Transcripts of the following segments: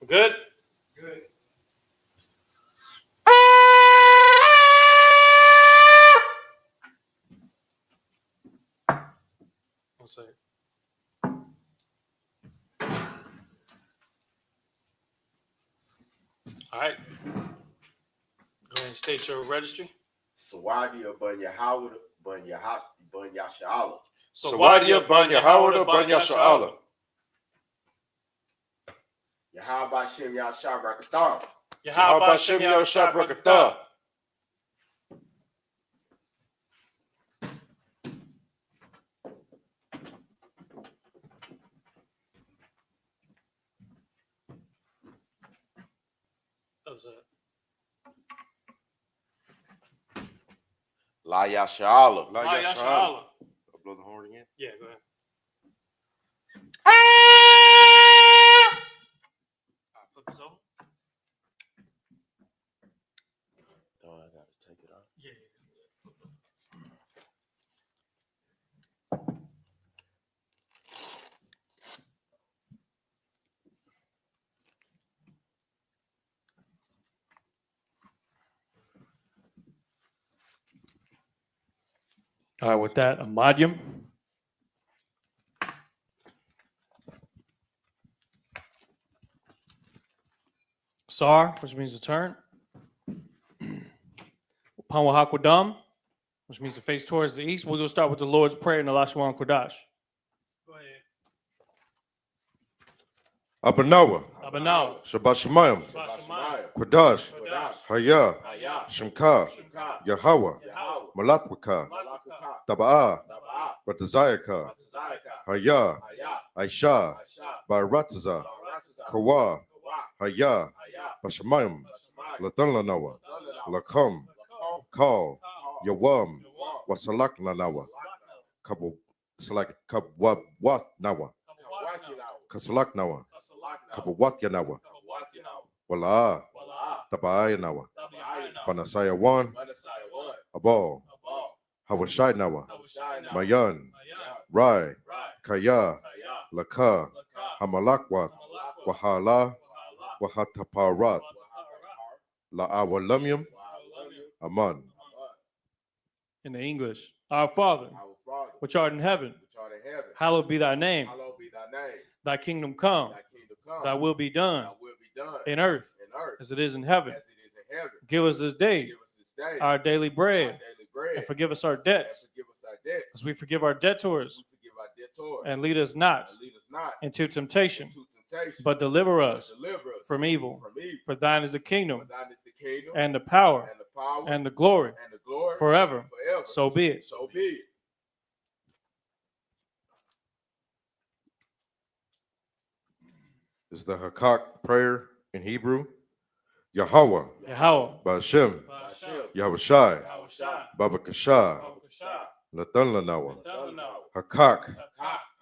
Good? Good. One second. All right. Go ahead and state your registry. Sawadia Bun Yahawada Bun Yashala. Sawadia Bun Yahawada Bun Yashala. Yahaba Shem Yashab Rakatar. Yahaba Shem Yashab Rakatah. That's it. La Yashala. La Yashala. Blow the horn again. Yeah, go ahead. Flip this over. Oh, I gotta take it off. Yeah. All right, with that, a madium. Sar, which means to turn. Panwahakwadam, which means to face towards the east. We're going to start with the Lord's Prayer in the Lashwan Kodash. Go ahead. Abanawa, Abanaw. Shabbat Shemayim, Kodash, Haya, Shemka, Yahweh, Malakwaka, Taba'ah, Ratazayaka, Haya, Aisha, Barataza, Kawa, Haya, Bashamayim, Latanlanawa, Lakam, Kal, Yawam, Wasalak Lanawa, Kabu Salak Kabwat Nawa, Kasalak Nawa, Kabawat Yanawa, Wala, Tabaya Nawa, Panasaya Wan, Abal, Hawashai Nawa, Mayan, Rai, Kaya, Laka, Hamalakwat, Wahala, Wahataparat, La Awalumium, Aman. In the English, our Father, Our Father, which art in heaven, which art in heaven, hallowed be thy name. hallowed be thy name. Thy kingdom come, Thy kingdom come. thy will be done Thy will be done in earth in earth as it is in heaven. as it is in heaven. Give us this day Give us this day our daily our bread, daily bread, and forgive us our and debts forgive us our debts, as we forgive our debtors, we forgive our debtors, and lead us not and lead us not into temptation, into temptation, but deliver but us deliver us from evil. from evil. For thine is the For kingdom, thine is the kingdom, and the power, and the power, and the glory, and the glory forever. forever. So be it. So be it. Is the Hakak prayer in Hebrew? Yahweh, Yahweh, Ba'ashem, Hashem, Yahushai, Yahushua, Babakashah, Yahushua, Latanlanawa, Yahushua, Hakak,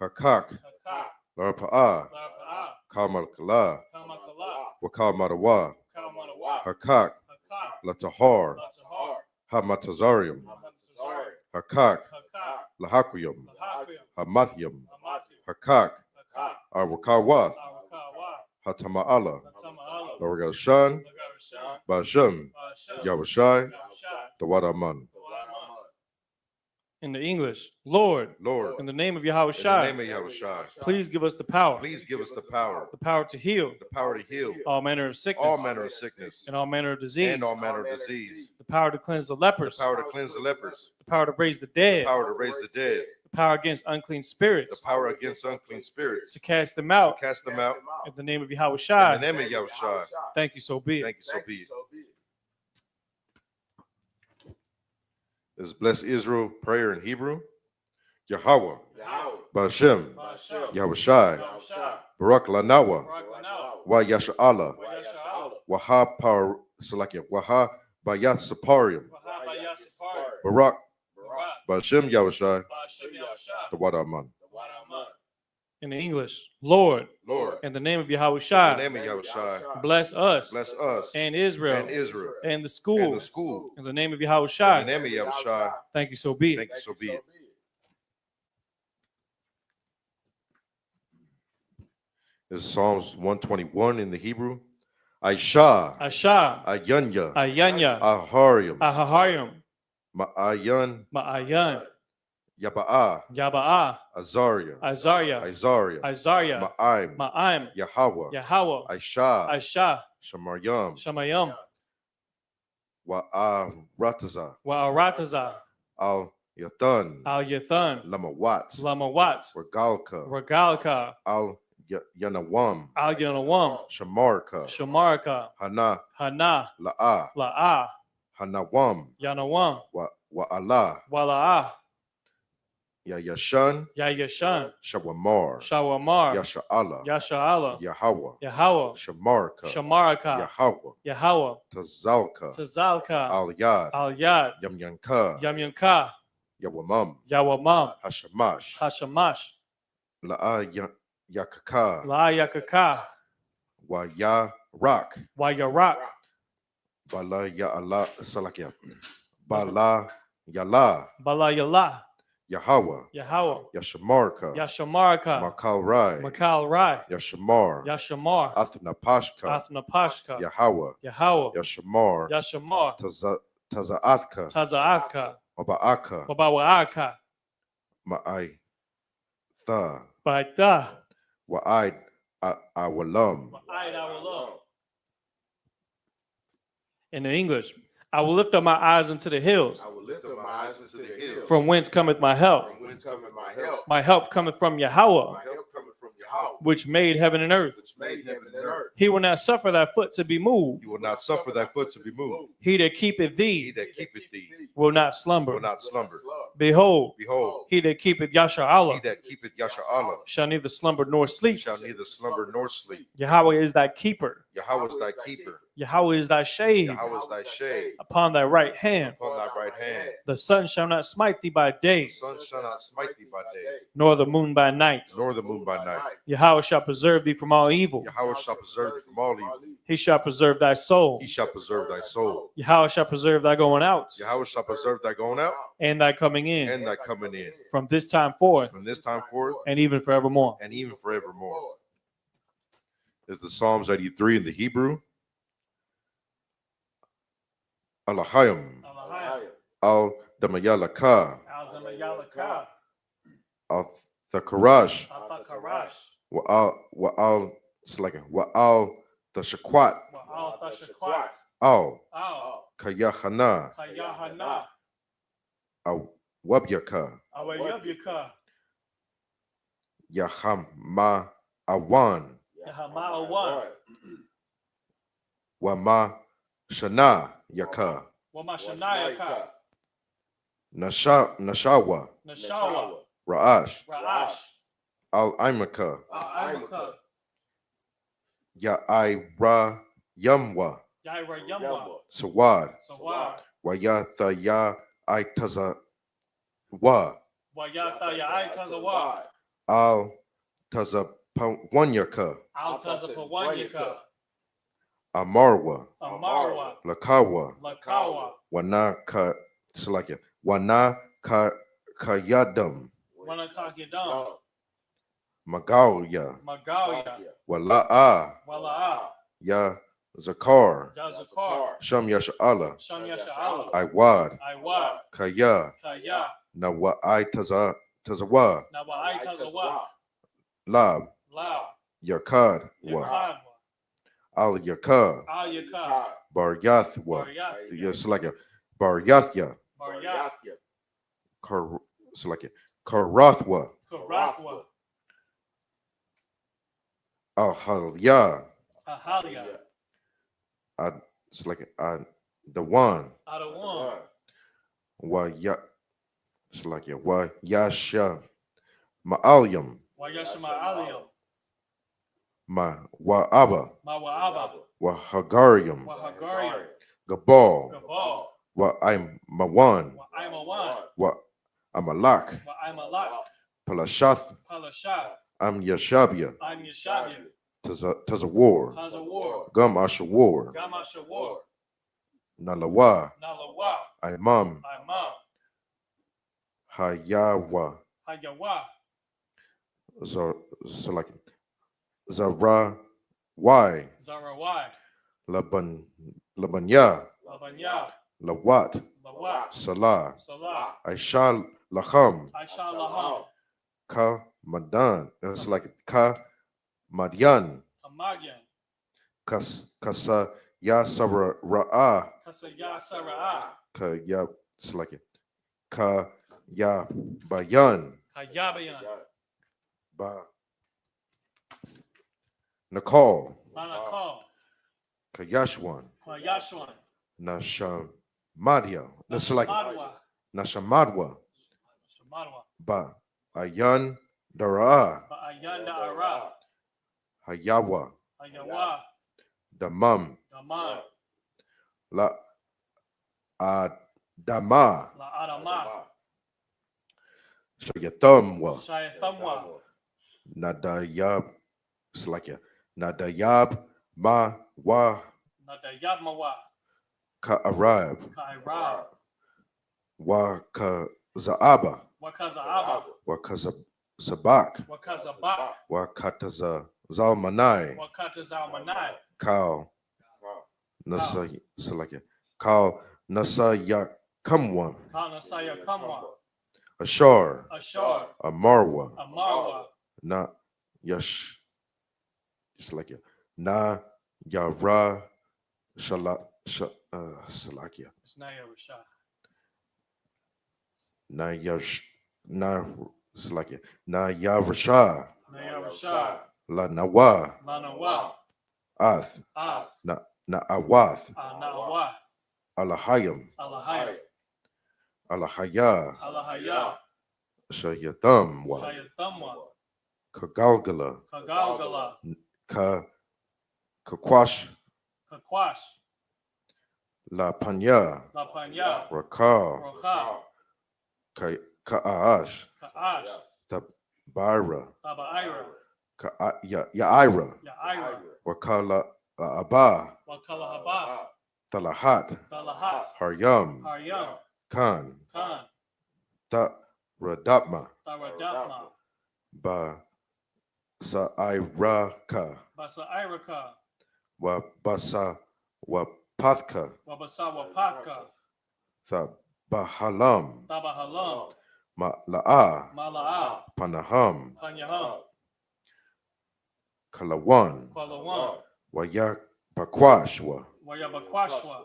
Hakak, Hakak, Hakak, Larpa'ah, Larpa'ah, Kalmalkala, Kamakala, Wakalmadawa, Kamanawa, Hakak, Hakak, Latahar, Latahar, Hamatazarium, Hamatazari, Hakak, Hakak, Lahakuyum, Lahakuyam, Hamathium, Hamathi, Hakak, Hakak, Arwakawath, Awakawa, Hatama'ala, Hatama'ala, Laragashan, Lagarashan, Ba'ashem, Ba'ashem, Yahushai, Yahushua, Tawadaman. in the English, Lord, Lord, in the name of in the Yahushua, name of Yahushai, please give us the power, please give us the the power to heal the power to heal all manner of sickness all manner of sickness and all manner of disease, and all manner of disease, the power to cleanse the the lepers, power to cleanse the lepers, the power to raise the the dead, power to raise the dead, the power against unclean the spirits, power against unclean spirits, to cast them to out cast them out in the name of in Yahushua. the name of Yahushai. Thank you, so be it. Thank you, so be it. So be it. This is Bless Israel prayer in Hebrew. Yahweh, Yahweh, Ba'ashem, Ba'ashem, Yahushai, Yahushua, Barak Lanawa, Barak Lanaw, Wa Yasha'Allah, Yasha'Allah, Waha Par Salakia, Waha Bayat Saparium, Wahaba Yasifari, Barak Barak, Ba'ashem Yahushai, Ba'ashem Yahushua. Tawadaman. Wadaman. In the English, Lord, Lord, in the name of in the Yahushua, name of Yahushai, bless us bless us and Israel and Israel and the school and the school. in the name of In Yahushua. the name of Yahushai, Thank you, so be it. thank you, so be it. This is Psalms 121 in the Hebrew. Aisha, Asha, Ayanya, Ayanya, Ahariam, Ahaharium, Ma'ayan, Ma'ayan, Yaba'a, Yaba'a, Azaria, Azariah, Isaiah, Isaiah, Ma'aim, Ma'aim, Yahweh, Yahweh, Aisha, Aisha, Shamaryam, Shamayim, Wa'arataza, Wa'arataza, Al Yathan, Al Yathan, Lamawat, Lamawat, Regalka, Regalka, Al Yanawam, Al Yanawam, Shamarka, Shamarka, Hana, Hana, La'a, La'ah, Hanawam, Yanawam, Wa'ala, Wala'ah, Yashan, Yayashan, Shawamar, Shawamar, Yasha'ala, Yasha'ala, Yahweh, Yahweh, Shamarka, Shamarka, Yahweh, Yahweh, Tazalka, Tazalka, Al Yad, Al Yad, Yamyanka, Yamyanka, Yawamam, Yawamam, Hashamash, Hashamash, La'a Yakaka, La'ayakaka, Wa Ya Rak, Wayarak, Bala Ya Allah, Salakia, Bala Yala, Balayala, Yahweh, Yahweh, Yashamarka, Yashamarka, Makal Rai, Makal Rai, Yashamar, Yashamar, Athnapashka, Athnapashka, Yahweh, Yahweh, Yashamar, Yashamar, Tazaatka, Tazaatka, Maba'aka, Babawaaka, Ma'ai Tha, Baita, Wa'id Awalam, in English, I will lift up my eyes unto the hills, I will lift up my eyes into the hills. from whence cometh my help. From whence cometh my help? My help cometh from My Yahweh, help cometh from Yahweh, which made heaven and earth. which made heaven and earth. He will not suffer thy foot to be moved. You will not suffer thy foot to be moved. He that keepeth He thee that keepeth thee will not slumber. will not slumber. Behold, Behold, he that keepeth he Yasha'Allah that keepeth Yasha'Allah shall neither slumber nor sleep. shall neither slumber nor sleep. Yahweh is thy keeper. Yahweh is thy keeper. Yahweh is thy shade Yahweh is thy shade upon thy right hand. upon thy right hand. The sun shall not smite thee by The day, sun shall not smite thee by day, nor the moon by night. nor the moon by night. Yahweh shall preserve thee from all evil. Yahweh shall preserve thee from all evil. He shall preserve thy soul. He shall preserve thy soul. Yahweh shall preserve thy going out Yahweh shall preserve thy going out and thy coming in and thy coming in from this time forth from this time forth and even forevermore. and even forevermore. Is the Psalms 83 in the Hebrew. Alahayim, Al Damayalaka, Al Thakarash, Wa'al Slakin, Wa'al Tashakwat, Al Kayahana, Al Wabyaka, Yahama Awan, Wama Shana Yaka, Nashawa, Ra'ash, Al Imaka, Ya'ira Yamwa, Sawad, Wayatha Ya Aitaza Wa, Al Tazapawanyaka, Amarwa, Lakawa, Wanaka Salakia, Wanaka Kayadam, Magauya, Wala'a, Ya Zakar, Sham Yasha'ala, Iwad, Kaya, Nawa Tazawa, Lab, Yakad, Wa, Al Yakar, Bar Yathwa, Salakia, Bar Yathya, Salakia, Karathwa, Al Halya, it's like the one. Wa ya, it's like wa yasha ma'alyam ma wa abba wa hagarium gabal wa I'm mawan wa amalak palashath I'm yashabia tazawar gum ashawar nalawa imam hayawa so like Zara Y Zarawai, Labanya Labanya, Lawat Lawat, Salah Salah, Aisha Laham Aisha Laham, Ka Madan. It's like Ka Madyan Kamagyan, Kasa Yasara Ra'a Kasaya Sara'a, Ka Ya. It's like it. Ka Ya Bayan Kayabayan, Ba Nakal Banakal, Kayashwan Kayashwan, Nashamadya. That's like Madwa, Nashamadwa Madwa, Ba Ayan Dara Ayanda Ara, Hayawa Ayawa, Damam Daman, La Adama La Adama, Shayatamwa Shayathamwa, Nadayab. It's like a Nadayab Ma Wa Nadayabmawa, Ka Arab Kairab, Wa Ka Zaaba Wakaza Abba, Wa Ka Sabak Wakaza Bak, Wa Kataza Zalmanai Wakata Zalmanai, Kal Nasa. It's like a Kal Nasa Yakamwa Kana Saya Kamwa, Ashar Ashar, Amarwa Amarwa, Na Yash. It's like a Na Yara Salakia Snaya Rashad, Na Yash Na. It's like a Na Yarasha Naya Rashad, La Nawa Lanawa, Ath Ah, Na Awath Naawa, Alahayam Alahaya, Alahaya Alahaya, Shayatam Wa Shayathamwa, Kagalgala Kagalgala, Kakwash Kakwash, La Panya La Panya, Rakal Rocha, Kaash Kaash, Tabira Tabaira, Yaira Yaira, Wakala Abba Wakala Haba, Talahat Talahat, Haryam Haryam, Khan Khan, Radapma Taradapma, Ba Sairaka Basa Iraka, Wa Basa Wapathka Wabasawa Pathka, Bahalam Tabahalam, Mala'a Mala'a, Panaham Panyaham, Kalawan Kwalawan, Wayapakwashwa Wayabakwashwa,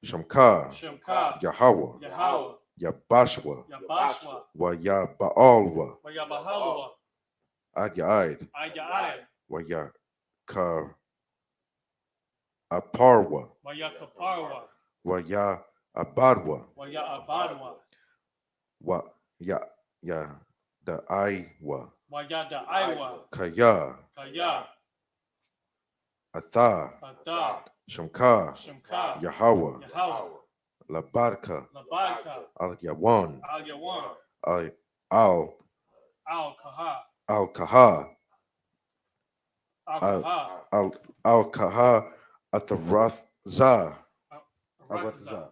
Shamka Shemka, Yahawa Yahawa, Yabashwa Yabashwa, Wayabaalwa Wayabahalwa, Adyaid Ayai, Wayaka Aparwa Wayakaparwa, Waya Abadwa Wayabadwa, Ya the Iwa Wayada Iwa, Kaya Kaya, Atha Ata, Shamka Shemka, Yahawa Yahawa, Labarka Labadka, Al Yawan Al Yawan, Al Al Kaha, Al Kaha Al Kaha, Al Kaha Atarathza. Ratza.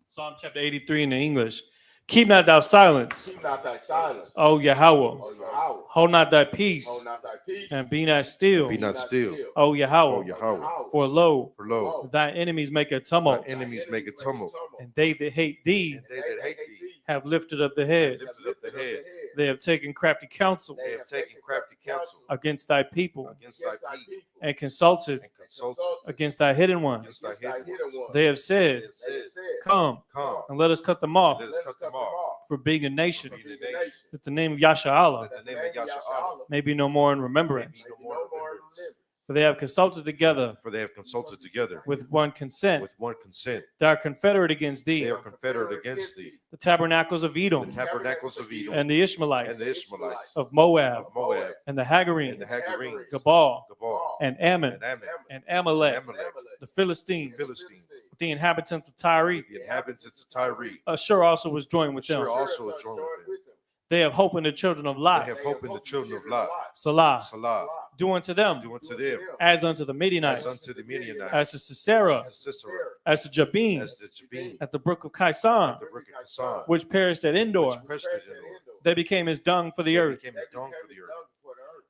Psalm chapter 83 in the English. Keep not thou silence, Keep not thy silence, O Yahweh. O Yahweh. Hold not thy peace, Hold not thy peace, and be not still, Be not still, O O Yahweh. Yahweh. For lo, For lo, thy enemies make a thy tumult, enemies make a tumult, and they that hate thee and they that hate thee have lifted up the head. lifted up the head. They have taken crafty counsel They have taken crafty counsel against thy people, against thy people, and consulted and consulted against thy hidden ones. against thy hidden ones. They have said, They have said, Come, Come, and let us cut them off, let us cut them off. for being a nation, Being a nation, that the name of Yasharallah that the name of Yasharallah may be no more in may remembrance. be no more remembrance. For they have consulted together For they have consulted together with one consent. with one consent. They are confederate against They thee, are confederate against thee, the tabernacles of the Edom, tabernacles of Edom, and the and Ishmaelites the Ishmaelites of Moab, of Moab, and the and Hagarenes, the Hagarenes, Gabal, Gabal, and Ammon, and Ammon, and Amalek, Amalek, the Philistines, the Philistines, the inhabitants of Tyre. the inhabitants of Tyre. Ashur also was joined with Sure them. also is joined with them. They have hope in the children of They Lot. have hope in the children of Lot. Salah, Salah, do unto them do unto them as unto the as Midianites, unto the Midianites, as to Sisera, as to Sisera, as to Jabin, as to Jabin, at the brook of Kaisan, at the brook of Kasan, which perished at Endor. which perished in Endor. They became as dung for the They earth. became as dung for the earth.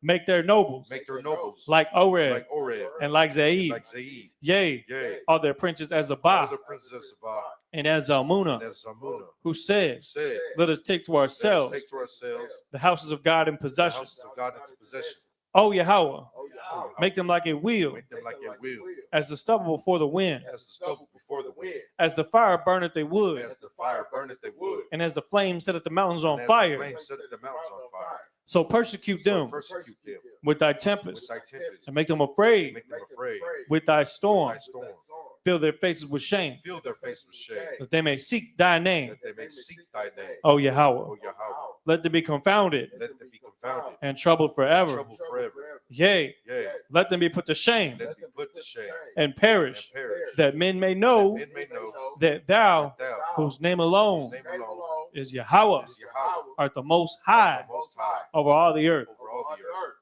make their nobles make their nobles like Oreb like Oreb, and like Zaid. like Zaid, Yea, yea, all their princes as all Zabah the princes of Sabbath, and as Zalmunna, and as Zamuna, who said, said, let us take to let us ourselves take to ourselves the houses of God in the possession. houses of God into possession. O Yahweh, Oh, Yahweh. make them like a wheel, Make them like a wheel, as the stubble before the wind, as the stubble before the wind, as the fire burneth the wood, as the fire burneth the wood, and as the flame setteth the mountains on and as fire. the flame setteth the mountains on fire. So persecute So them persecute them with thy with tempest, thy tempest, and make them afraid make them afraid with thy with storm. thy storm. Fill their faces with shame, Fill their faces with shame, that they may seek thy name, that they may seek thy name, O Yahweh. O Yahweh. Let them be confounded Let them be confounded, and troubled forever. troubled forever. Yea, Yea, let them be put to shame let them be put to shame and and perish, perish, that men may that know men may know that thou, that thou, whose name alone whose name alone is Yahweh, is Yahweh, art the most art high the most high over all the earth. over all the earth.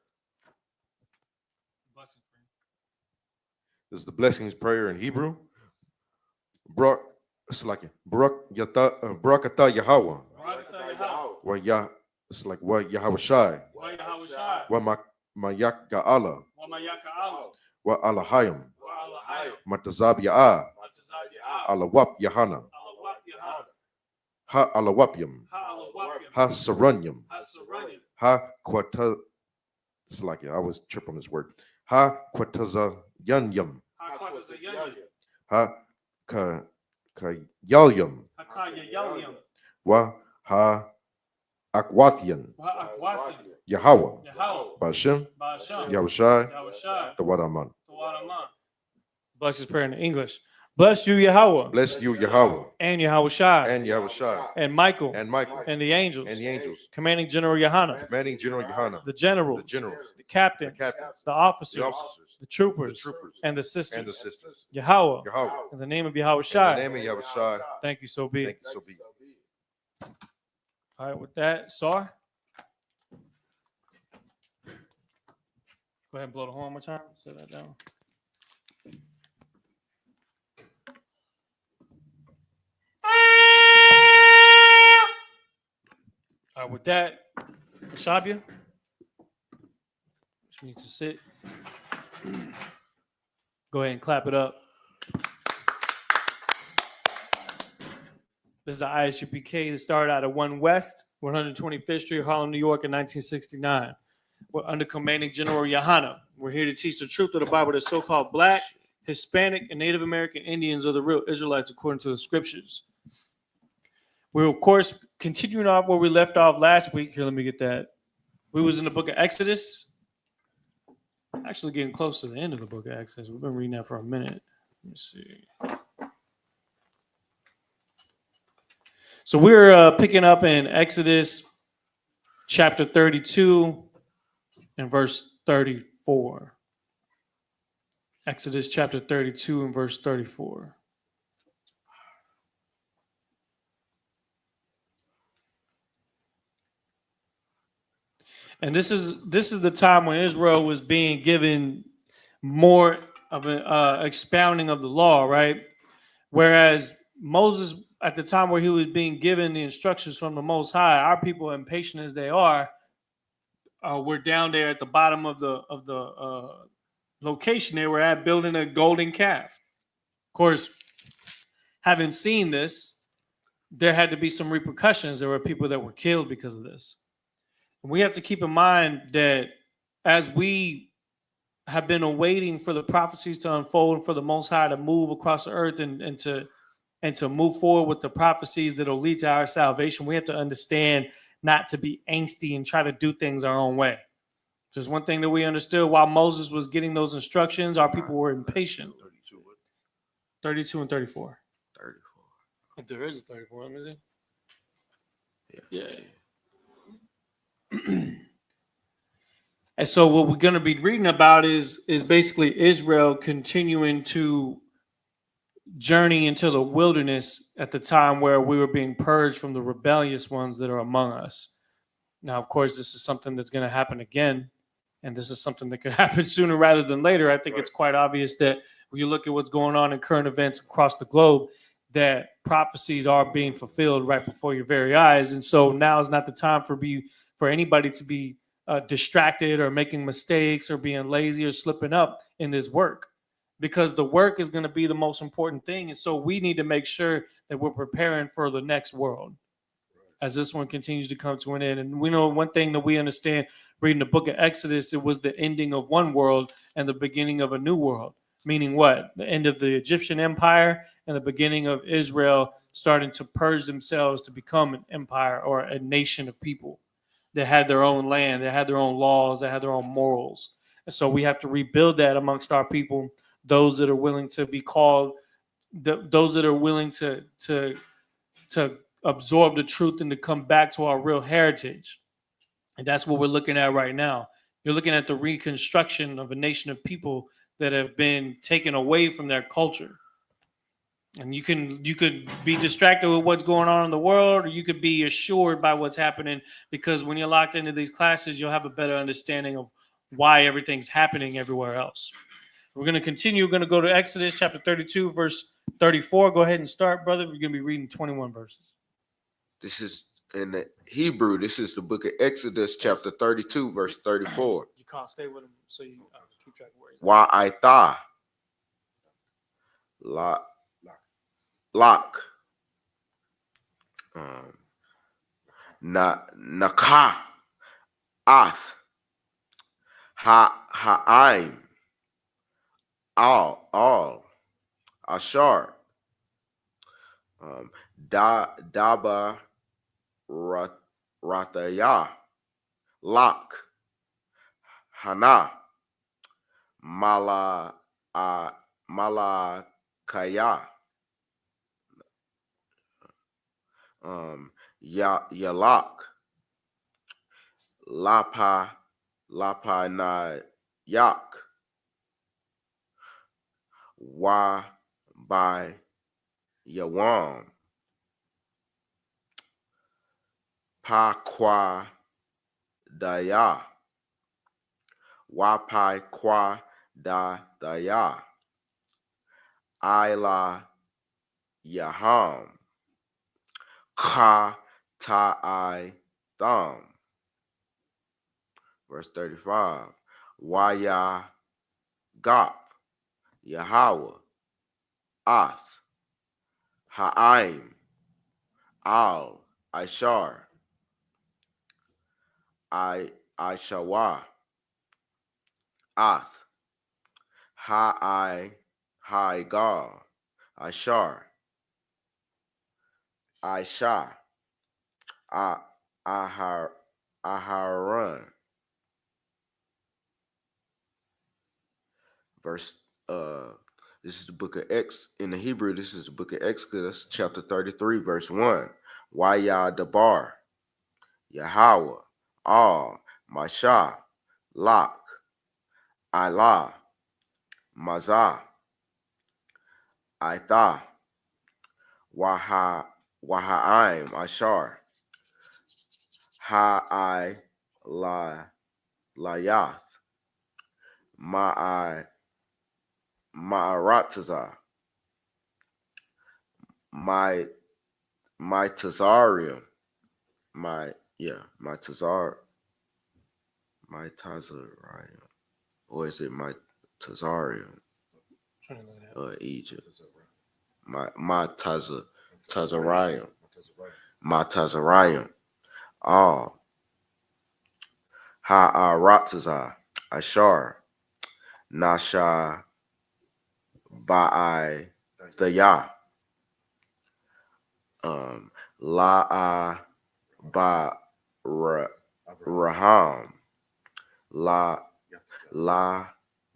This is the blessings prayer in Hebrew. Barak Barakatah Yahweh. Wa Yah, it's like wa Yahweh Shai. Wa Mayak Ga'ala. Wa Alahayim. Matazab Ya'ah. Alawap Yahana. Ha Alawapyam. Ha Saranyam. Ha Quata. It's like I was tripping on this word. Ha Quataza Yanyam. Ha Kayalyam. Wa Ha Akwathian. Yahweh. Bashem. Yahushai. Tawadaman. Bless his prayer in English. Bless you, Yahweh, Bless you, Yahweh, and Yahushai, and Yahushai, and Michael, and Michael, and the angels, commanding General Yohanan, commanding General Yohanan, the generals, the captains, captains, the officers, the officers, the troopers, the troopers, and the sisters. and the sisters. Yahweh, Yahweh, in the name of in the Yahushai, name of Yahushai, thank you, so be. thank you, so be. All right, with that, Sar, go ahead and blow the horn one more time. Set that down. All right, with that, Shabia, which means to sit. Go ahead and clap it up. This is the Isupk that started out of 1 West, 125th Street, Harlem, New York in 1969. We're under commanding General Yohanan. We're here to teach the truth of the Bible to so-called Black, Hispanic, and Native American Indians are the real Israelites according to the scriptures. We're, of course, continuing off where we left off last week. Here, let me get that. We was in the book of Exodus. Actually getting close to the end of the book of Exodus. We've been reading that for a minute. Let me see. So we're picking up in Exodus chapter 32 and verse 34. Exodus chapter 32 and verse 34. And this is the time when Israel was being given more of an expounding of the law, right? Whereas Moses, at the time where he was being given the instructions from the Most High, our people, impatient as they are, we're down there at the bottom of the location they were at, building a golden calf. Of course, having seen this, there had to be some repercussions. There were people that were killed because of this. We have to keep in mind that as we have been awaiting for the prophecies to unfold, for the Most High to move across the earth and to move forward with the prophecies that will lead to our salvation, we have to understand not to be angsty and try to do things our own way. There's one thing that we understood while Moses was getting those instructions, our people were impatient. 32 and 34. 34. If there is a 34, let me see. Yeah. And so what we're going to be reading about is basically Israel continuing to journey into the wilderness at the time where we were being purged from the rebellious ones that are among us. Now, of course, this is something that's going to happen again, and this is something that could happen sooner rather than later. I think It's quite obvious that when you look at what's going on in current events across the globe, that prophecies are being fulfilled right before your very eyes. And so now is not the time for anybody to be distracted or making mistakes or being lazy or slipping up in this work, because the work is going to be the most important thing. And so we need to make sure that we're preparing for the next world as this one continues to come to an end. And we know one thing that we understand reading the book of Exodus, it was the ending of one world and the beginning of a new world. Meaning what? The end of the Egyptian empire and the beginning of Israel starting to purge themselves to become an empire or a nation of people that had their own land, that had their own laws, that had their own morals. And so we have to rebuild that amongst our people, those that are willing to be called, those that are willing to absorb the truth and to come back to our real heritage. And that's what we're looking at right now. You're looking at the reconstruction of a nation of people that have been taken away from their culture. And you could be distracted with what's going on in the world, or you could be assured by what's happening, because when you're locked into these classes, you'll have a better understanding of why everything's happening everywhere else. We're going to continue. We're going to go to Exodus chapter 32, verse 34. Go ahead and start, brother. We're going to be reading 21 verses. This is in the Hebrew. This is the book of Exodus, chapter 32, verse 34. You can't stay with him, so you keep track of where he's at. Wa aitha lock naka ath ha'aim all ashar daba rataya lak hana malakaya yalak lapa na yak wa by yawam pa kwa daya wa pai kwa daya ila yaham ka ta'ai thumb. Verse 35. Waya gop Yahweh Ath Ha'aim Al Ishar Ishawa Ath Ha'igal Ishar Isha Aharon. Verse this is the book of in the Hebrew, this is the book of Exodus, chapter 33, verse 1. Waya Dabar Yahweh Al Masha Lak Ilah Mazah Aitha Waha'aim Ashar Ha'i Layath Ma'aratazah my Tazarium my Tazarium, or is it my Tazarium? Egypt. My Tazarium. My Tazarium. All. Ha'aratazah. Ashar. Nasha. Ba'ai. Thayah. La'a. Raham.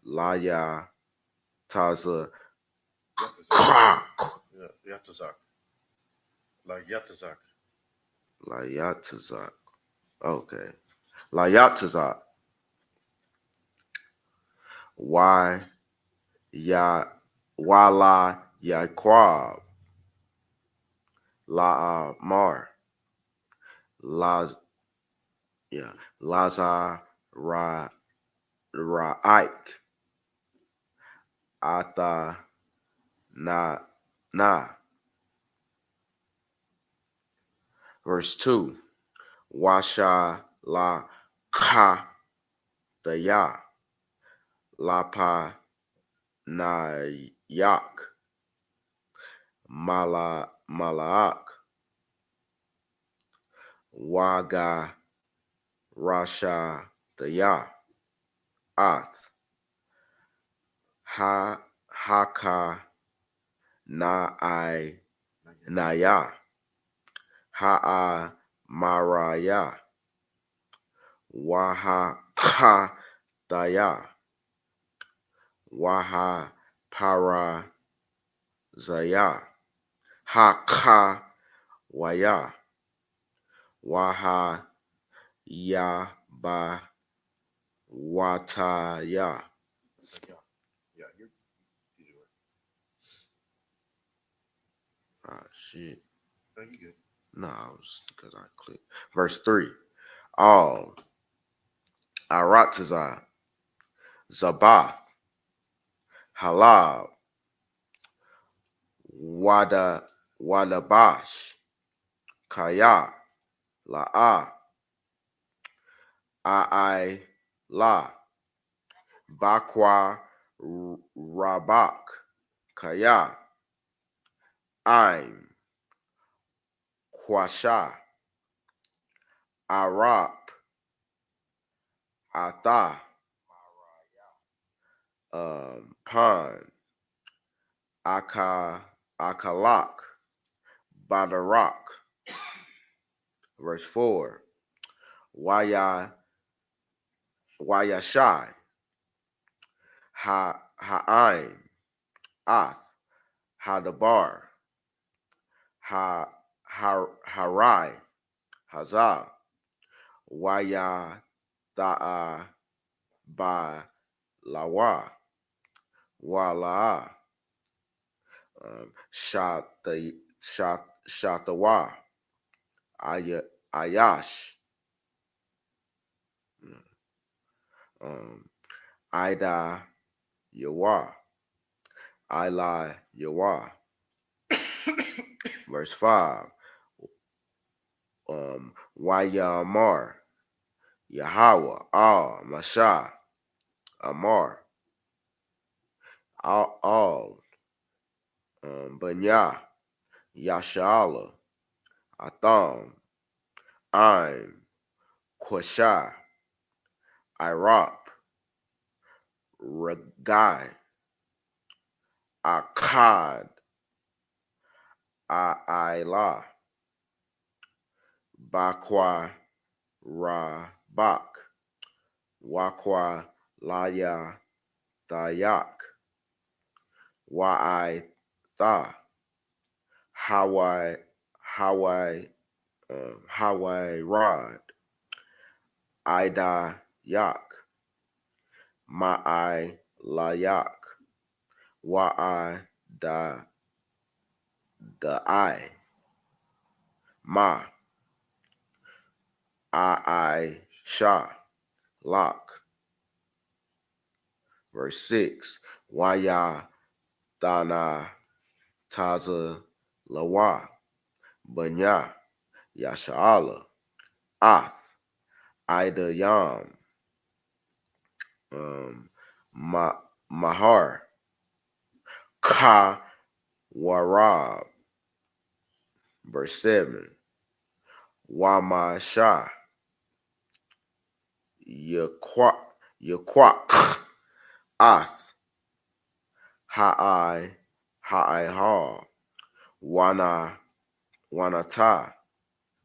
Laya. Taza. Yatazak. Layatazak. Layatazak. Okay. Layatazak. Why la Yaquab. La Mar. Laza Ra'ik. Ata na. Verse 2. Washa la ka daya lapa na yak malaak waga rasha daya ath haka na naya maraya waha daya waha parazaya haka waya waha ya ba wataya. Yeah, you do it. Ah, shit. No, you good. No, because I clicked. Verse 3. All Aratazah, Zabath, Halal, Wadabash, Kaya, La'a, Ai, La, Bakwa, Rabak, Kaya, Aim, Kwasha, Arap, Atha, Pan, Akalak, Badarak. Verse 4. Waya Wayashai, Ha'aim, Ath, Hadabar, Harai, Hazah, Waya Da'a Ba Lawa, Wala, Shatawa, Ayash, um, Ida Yawa, Ila Yawa. Verse 5. Wayamar, Yahweh, Al, Masha, Amar, Al, Banya, Yashala, Atham, Aim, Kwasha, Iraq, Ragai, Akkad, Aila, Bakwa, Rabak, Wakwa, Laya, Dayak, Wa'ai, Tha, Hawaii, Hawaii, Hawaii Rod, Ida Yak, Ma'ai Layak, Wa'ai da Ma, I Sha, Lak. Verse 6. Waya Dana Taza Lawa, Banya, Yasha'ala, Ath, Ida Yam, Mahar, Ka Warab. Verse 7. Wama Shah, Yaquak, Ath, Ha'ai Ha, Wanata,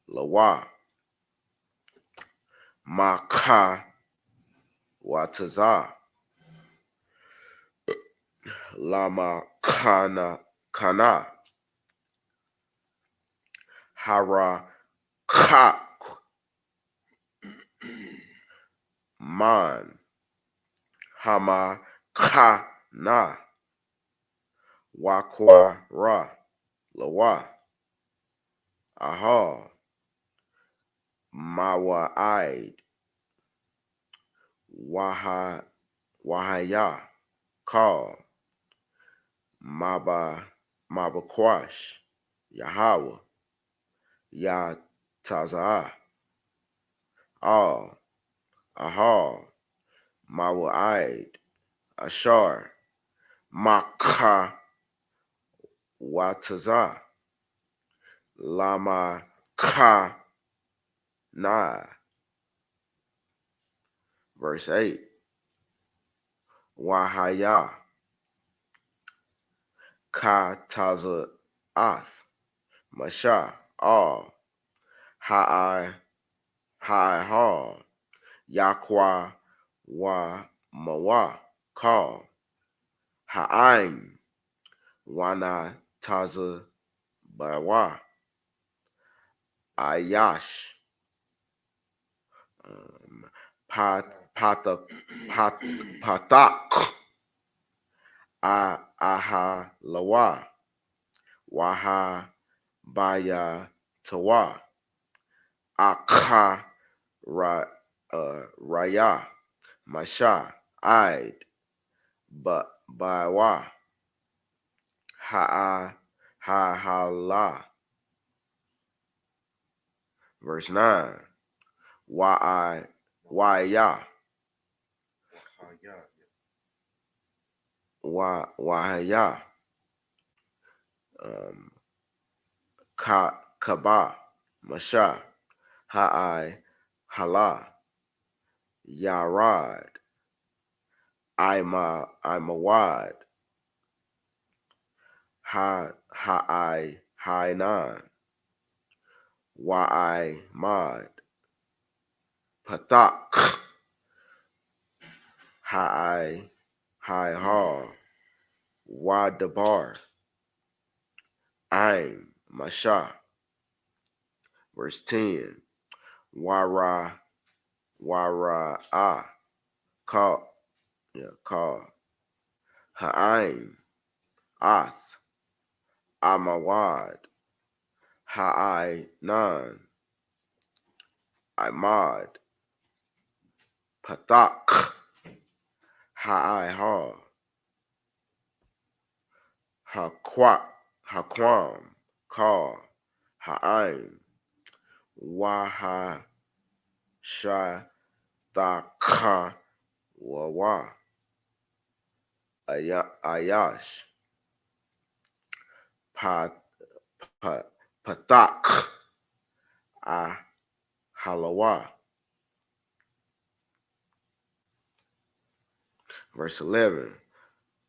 Lawa, Maka, Wataza, Lama Kana, Hara Kak, Man, Hama Kana, Wakwa Ra, Lawa, Aha, Mawa'id, Wahaya, Call, Mabakwash, Yahweh, Yah Tazah, All, Ahal, Mawa'id, Ashar, Maka, Wataza, Lama, Ka, Na. Verse 8. Wahaya, Ka, Taza, Ath, Masha, All, Ha'ai, Ha, Yakwa, Wa, Mawa, Call, Ha'aim, Wana, Taza, Bawa, Ayash, Pat, Pata, Pat, Patak, Aha, Lawa, Waha, Baya, Tawa, Aka, Raya, Masha, Id, Bawa, Ha, verse 9. Waya, Wahaya, um, Kaba, Masha, Hala, Yarad, Imawad, Hainan, Mad, Patak, Har, Wadabar, Masha. Verse 10. Wara, Ka, Ha'aim, Ath, Amawad, Ha'ainan, Imad, Patak, Ha'ihar, Haquam, Ka, Ha'aim, Waha, Shataka, Wawa, Ayash, Patak, Halawa. Verse 11.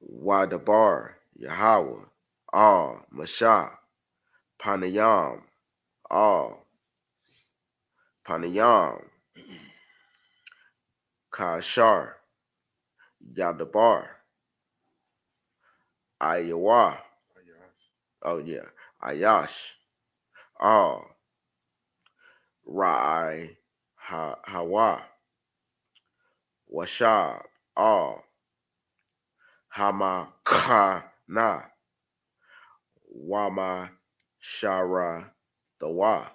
Wadabar, Yahweh, Masha, Panayam, Panayam, Kashar, Yadabar, Ayawa, Ayash, Rai, Hawa, Washab, Hamakana, Wama, Shara, Dawa,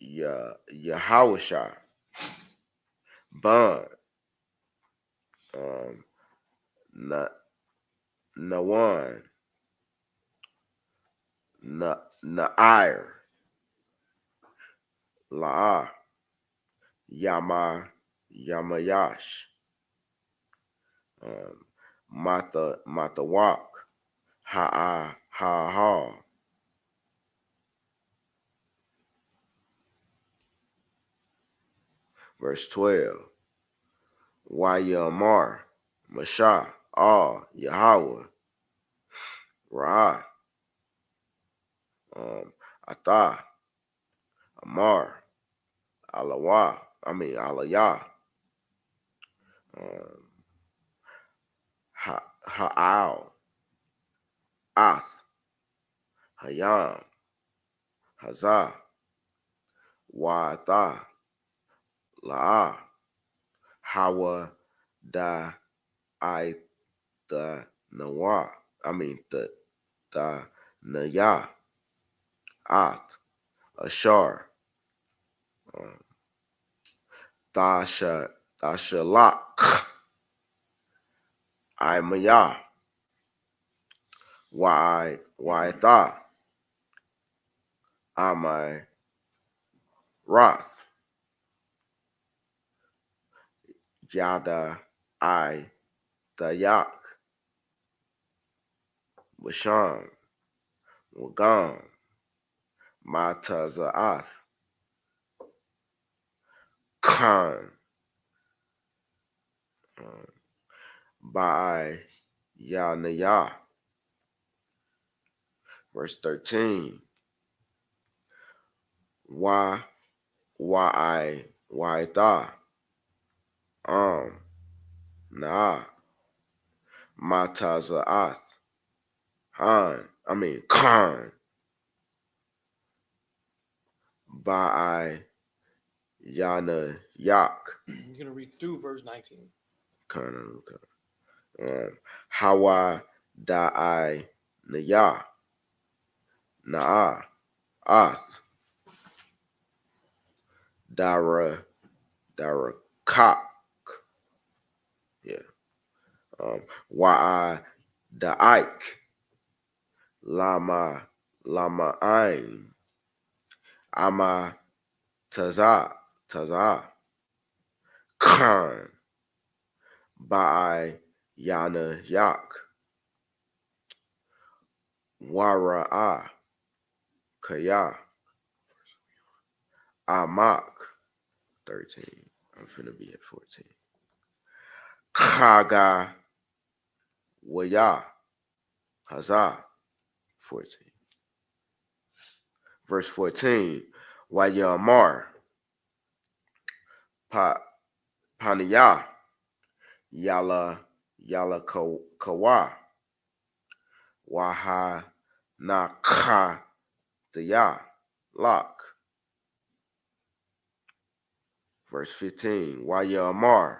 Yahawashah, Bun, Na, Nawan, Nair, La'ah, Yamayash, Matawak, Ha. Verse 12. Wayamar, Masha, Yahweh, Ra, Atah, Amar, Alaya, Ha'al, Ath, Hayam, Hazah, Wa'atah, La'ah, Hawa, Da, I, the Nawa, the Naya, Ath, Ashar, Dashalak, Imaya, Wa'atha, Amai, Roth, Yada I Dayak Washam Wagam Mataza'ath Khan Ba'i Yanaya. Verse 13. Why tha na Mataza'ath Khan Ba'i Yana Yak. You're gonna read through verse 19. Khan. Hawa Da'i Naya Na'a Ath Dara Kak. Yeah. Wa'i Da'ik Lama Ain Ama Taza Khan Ba'i Yana Yak Wara'a Kaya Amak 13. I'm finna be at 14. Kaga Waya Haza 14. Verse 14. Wayamar Pa Paniya Yala Kawa Waha Na Ka Daya Lak. Verse 15. Wayamar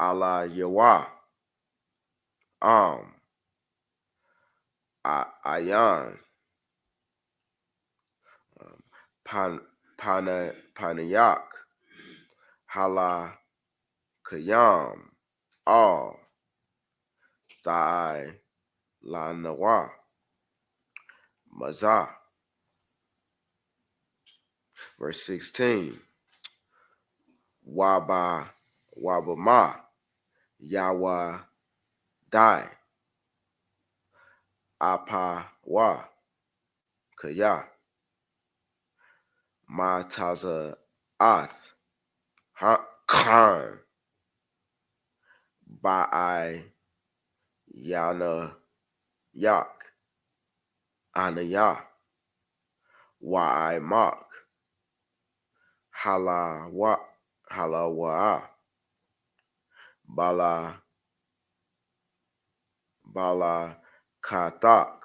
Ala Yawa Ayan Panayak Hala Kayam Al Dai La Nawa Maza. Verse 16. Wabama Yawa Dai Apa Wa Kaya Mataza Ath Khan Ba'i Yana Yak Anaya Wa'i Mak Halawa Bala Katak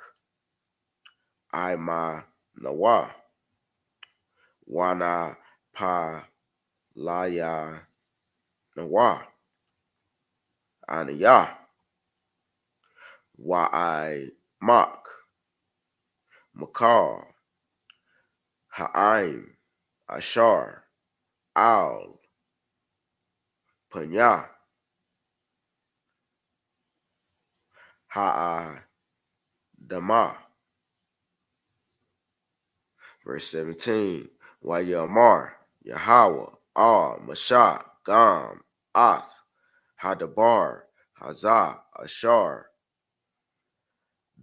Ima Nawa Wana Pa Laya Nawa Anaya Wa'i Mak Makal Ha'im Ashar Al Panya Ha'a Dama. Verse 17. Wayamar Yahweh Al Masha Gam Ath Hadabar Hazah Ashar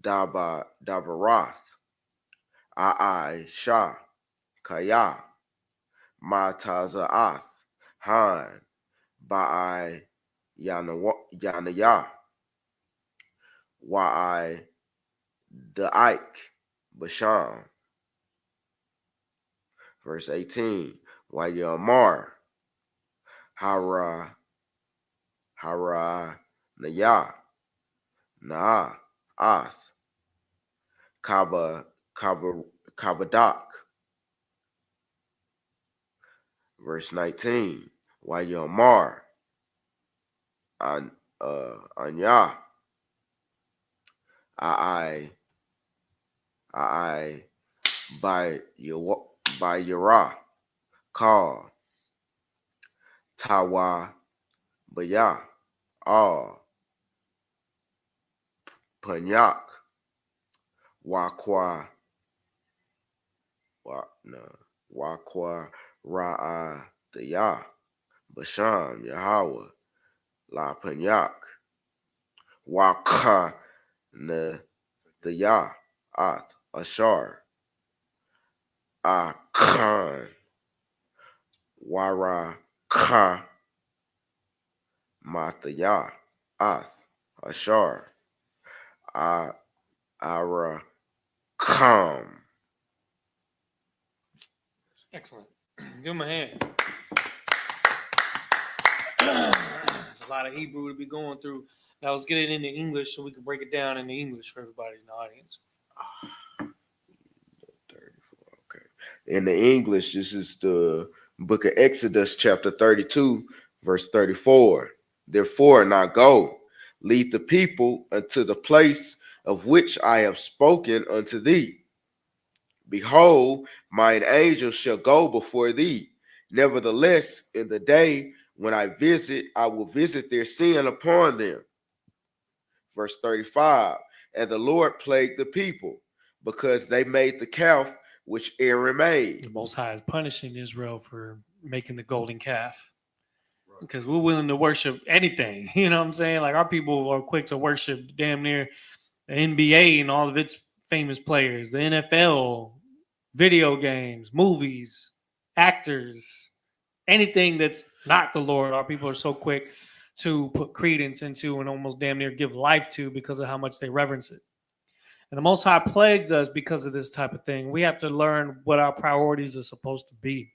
Dabarath Ai Shah Kaya Mataza'ath Han Ba'i Yanaya Wa'i Da'ik Basham. Verse 18. Wayamar Hara Naya Na Ath Kabadak. Verse 19. Wayamar Anya I by Yara Call Tawa Baya All Panyak Wakwa Wakwa Ra'a Daya Basham, Yahweh, La Panyak, Waka, Ne, the Yah, Ath, Ashar, Akan, Wara, Ka, Mataya, Ath, Ashar, Ara, Kam. Excellent. Give him a hand. There's a lot of Hebrew to be going through. Now let's get it into English so we can break it down into English for everybody in the audience. 34, okay. In the English, this is the book of Exodus, chapter 32, verse 34. Therefore, now go, lead the people unto the place of which I have spoken unto thee. Behold, mine angel shall go before thee. Nevertheless, in the day when I will visit their sin upon them. Verse 35, and the Lord plagued the people because they made the calf which Aaron made. The Most High is punishing Israel for making the golden calf. Because we're willing to worship anything. You know what I'm saying? Like our people are quick to worship damn near the NBA and all of its famous players, the NFL, video games, movies, actors, anything that's not the Lord. Our people are so quick to put credence into and almost damn near give life to because of how much they reverence it. And the Most High plagues us because of this type of thing. We have to learn what our priorities are supposed to be.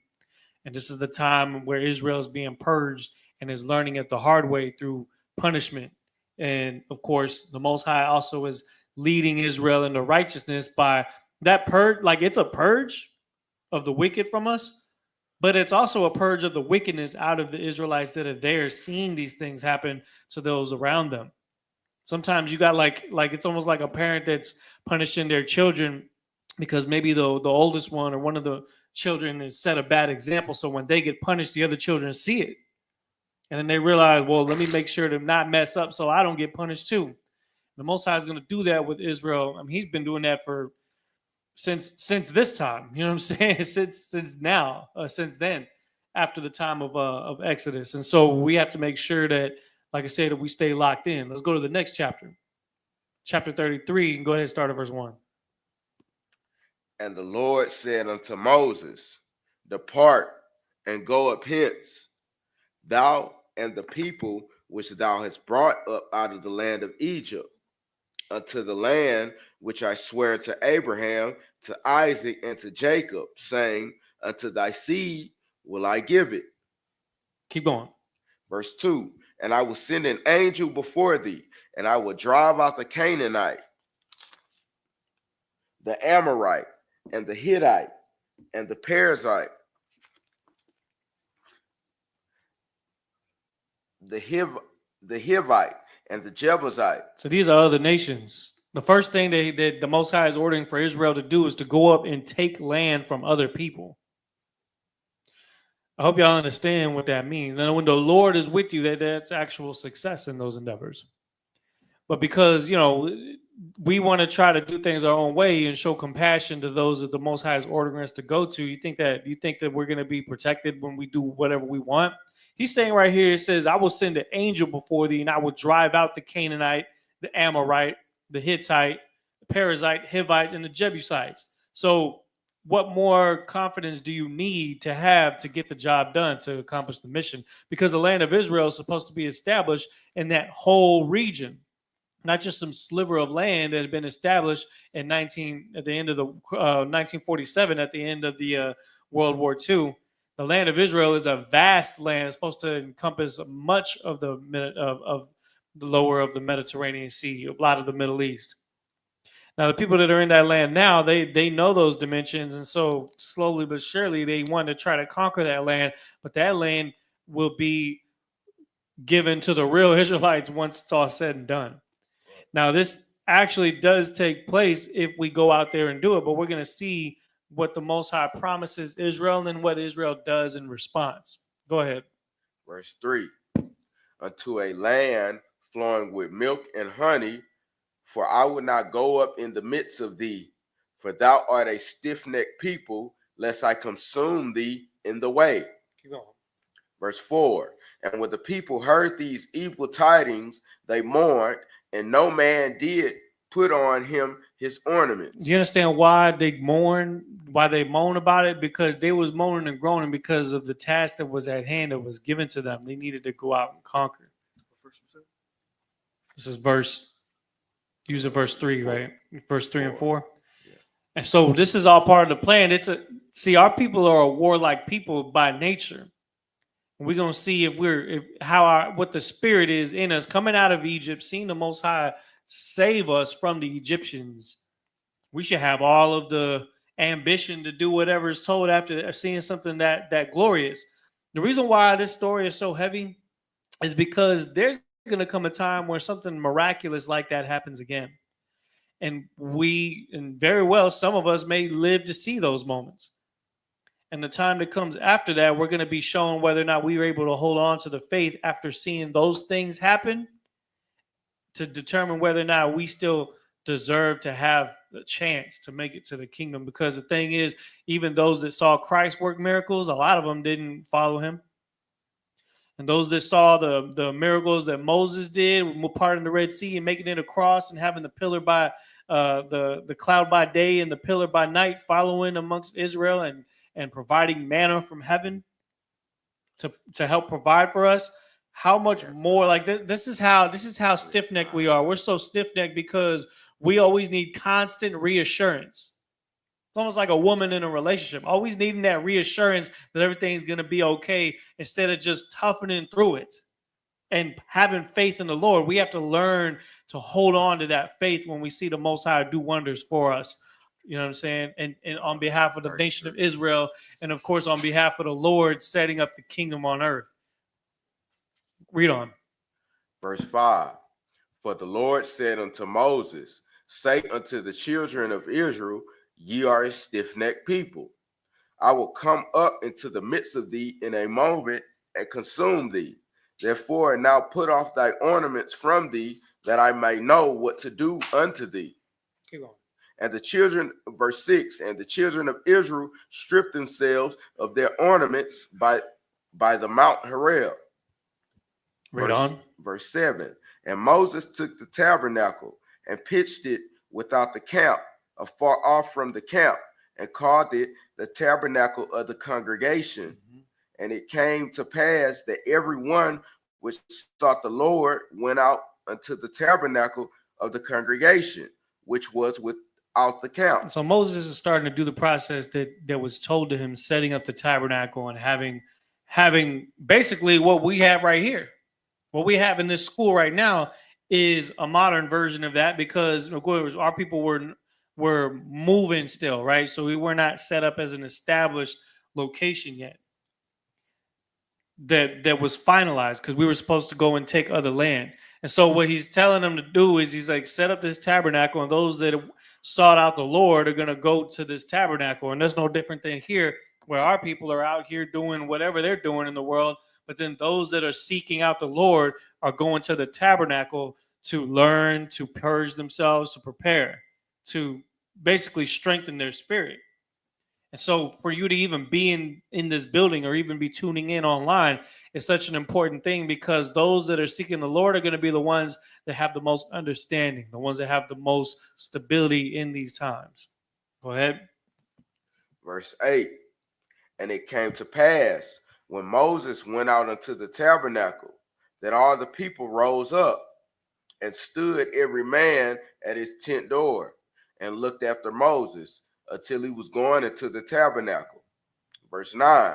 And this is the time where Israel is being purged and is learning it the hard way through punishment. And of course, the Most High also is leading Israel into righteousness by that purge. Like it's a purge of the wicked from us, but it's also a purge of the wickedness out of the Israelites that are there seeing these things happen to those around them. Sometimes you got like it's almost like a parent that's punishing their children because maybe the oldest one or one of the children has set a bad example. So when they get punished, the other children see it. And then they realize, well, let me make sure to not mess up so I don't get punished too. The Most High is going to do that with Israel. I mean, he's been doing that for since this time. You know what I'm saying? since then, after the time of Exodus. And so we have to make sure that, like I said, that we stay locked in. Let's go to the next chapter. Chapter 33, and go ahead and start at verse 1. And the Lord said unto Moses, depart and go up hence, thou and the people which thou hast brought up out of the land of Egypt, unto the land which I swear to Abraham, to Isaac, and to Jacob, saying, unto thy seed will I give it. Keep going. Verse 2, and I will send an angel before thee, and I will drive out the Canaanite, the Amorite, and the Hittite, and the Perizzite, the Hivite, and the Jebusite. So these are other nations. The first thing that the Most High is ordering for Israel to do is to go up and take land from other people. I hope y'all understand what that means. And when the Lord is with you, that's actual success in those endeavors. But because, we want to try to do things our own way and show compassion to those that the Most High is ordering us to go to, you think that we're going to be protected when we do whatever we want? He's saying right here, it says, I will send an angel before thee, and I will drive out the Canaanite, the Amorite, the Hittite, the Perizzite, Hivite, and the Jebusites. So what more confidence do you need to have to get the job done, to accomplish the mission? Because the land of Israel is supposed to be established in that whole region, not just some sliver of land that had been established at the end of the 1947, at the end of the World War II. The land of Israel is a vast land. It's supposed to encompass much of the lower of the Mediterranean Sea, a lot of the Middle East. Now, the people that are in that land now, they know those dimensions, and so slowly but surely they want to try to conquer that land, but that land will be given to the real Israelites once it's all said and done. Now, this actually does take place if we go out there and do it, but we're going to see what the Most High promises Israel and what Israel does in response. Go ahead. Verse 3, unto a land flowing with milk and honey, for I will not go up in the midst of thee, for thou art a stiff-necked people, lest I consume thee in the way. Keep going. Verse 4. And when the people heard these evil tidings, they mourned, and no man did put on him his ornaments. Do you understand why they mourn? Why they moan about it? Because they was moaning and groaning because of the task that was at hand that was given to them. They needed to go out and conquer. This is use of verse 3, right? Verse 3 and 4. Yeah. And so this is all part of the plan. See, our people are a warlike people by nature. We're gonna see what the spirit is in us coming out of Egypt, seeing the Most High save us from the Egyptians. We should have all of the ambition to do whatever is told after seeing something that glorious. The reason why this story is so heavy is because there's going to come a time where something miraculous like that happens again. And very well, some of us may live to see those moments. And the time that comes after that, we're going to be shown whether or not we were able to hold on to the faith after seeing those things happen to determine whether or not we still deserve to have a chance to make it to the kingdom. Because the thing is, even those that saw Christ work miracles, a lot of them didn't follow him. And those that saw the miracles that Moses did, parting the Red Sea and making it across and having the pillar by the cloud by day and the pillar by night following amongst Israel and providing manna from heaven to help provide for us. How much more like this is how stiff-necked we are. We're so stiff-necked because we always need constant reassurance. It's almost like a woman in a relationship, always needing that reassurance that everything's going to be okay instead of just toughening through it and having faith in the Lord. We have to learn to hold on to that faith when we see the Most High do wonders for us. You know what I'm saying? And on behalf of the nation of Israel, and of course on behalf of the Lord setting up the kingdom on earth. Read on. Verse 5. For the Lord said unto Moses, say unto the children of Israel, ye are a stiff-necked people. I will come up into the midst of thee in a moment and consume thee. Therefore now put off thy ornaments from thee, that I may know what to do unto thee. Keep going. And the children, verse 6, and the children of Israel stripped themselves of their ornaments by the Mount Horeb. Read on. Verse 7. And Moses took the tabernacle and pitched it without the camp, afar off from the camp, and called it the tabernacle of the congregation. Mm-hmm. And it came to pass that everyone which sought the Lord went out unto the tabernacle of the congregation, which was without the camp. So Moses is starting to do the process that was told to him, setting up the tabernacle and having basically what we have right here. What we have in this school right now is a modern version of that, because of course our people were moving still, right? So we were not set up as an established location yet that was finalized, because we were supposed to go and take other land. And so what he's telling them to do is he's like, set up this tabernacle, and those that have sought out the Lord are going to go to this tabernacle. And there's no different than here, where our people are out here doing whatever they're doing in the world. But then those that are seeking out the Lord are going to the tabernacle to learn, to purge themselves, to prepare, to basically strengthen their spirit. And so for you to even be in this building or even be tuning in online is such an important thing, because those that are seeking the Lord are going to be the ones that have the most understanding, the ones that have the most stability in these times. Go ahead. Verse 8. And it came to pass, when Moses went out unto the tabernacle, that all the people rose up and stood every man at his tent door and looked after Moses until he was going into the tabernacle. Verse 9.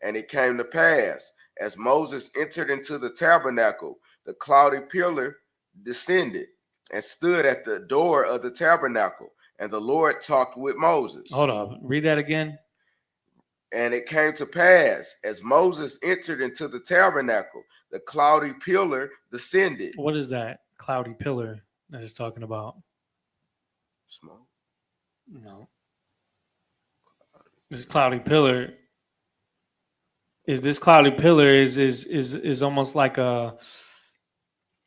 And it came to pass, as Moses entered into the tabernacle, the cloudy pillar descended and stood at the door of the tabernacle, and the Lord talked with Moses. Hold on, read that again. And it came to pass, as Moses entered into the tabernacle, the cloudy pillar descended. What is that cloudy pillar that is talking about? Smoke? No. This cloudy pillar is almost like an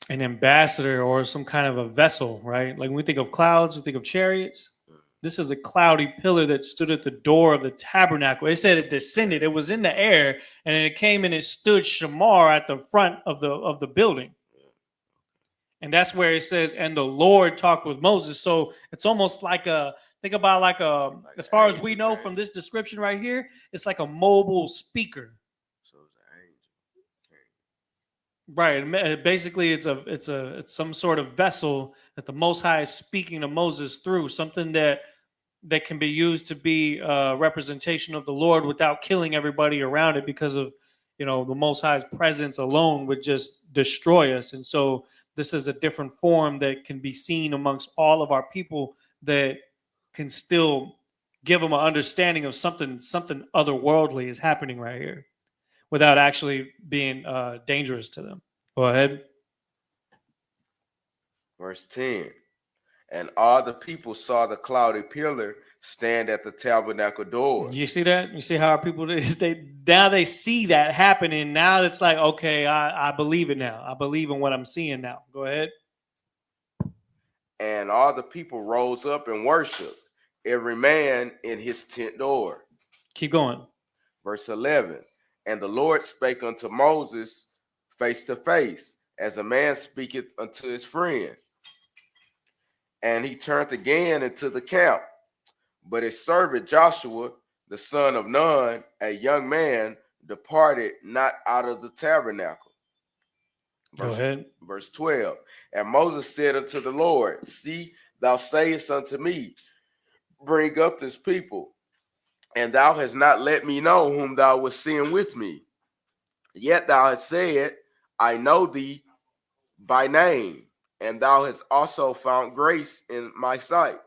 ambassador or some kind of a vessel, right? Like when we think of clouds, we think of chariots. this is a cloudy pillar that stood at the door of the tabernacle. It said it descended. It was in the air, and it came and it stood shamar at the front of the building. And that's where it says, and the Lord talked with Moses. So it's almost like think about like as far as we know from this description right here, it's like a mobile speaker. So it's an angel. Right. Basically, it's some sort of vessel that the Most High is speaking to Moses through, something that can be used to be a representation of the Lord without killing everybody around it, because of, the Most High's presence alone would just destroy us. And so this is a different form that can be seen amongst all of our people that can still give them an understanding of something otherworldly is happening right here, without actually being dangerous to them. Go ahead. Verse 10. And all the people saw the cloudy pillar stand at the tabernacle door. You see that? You see how our people, they see that happening. Now it's like, okay, I believe it now. I believe in what I'm seeing now. Go ahead. And all the people rose up and worshiped, every man in his tent door. Keep going. Verse 11. And the Lord spake unto Moses face to face, as a man speaketh unto his friend. And he turned again into the camp. But his servant Joshua, the son of Nun, a young man, departed not out of the tabernacle. Go ahead. Verse 12. And Moses said unto the Lord, see, thou sayest unto me, bring up this people, and thou hast not let me know whom thou wast seeing with me. Yet thou hast said, I know thee by name, and thou hast also found grace in my sight.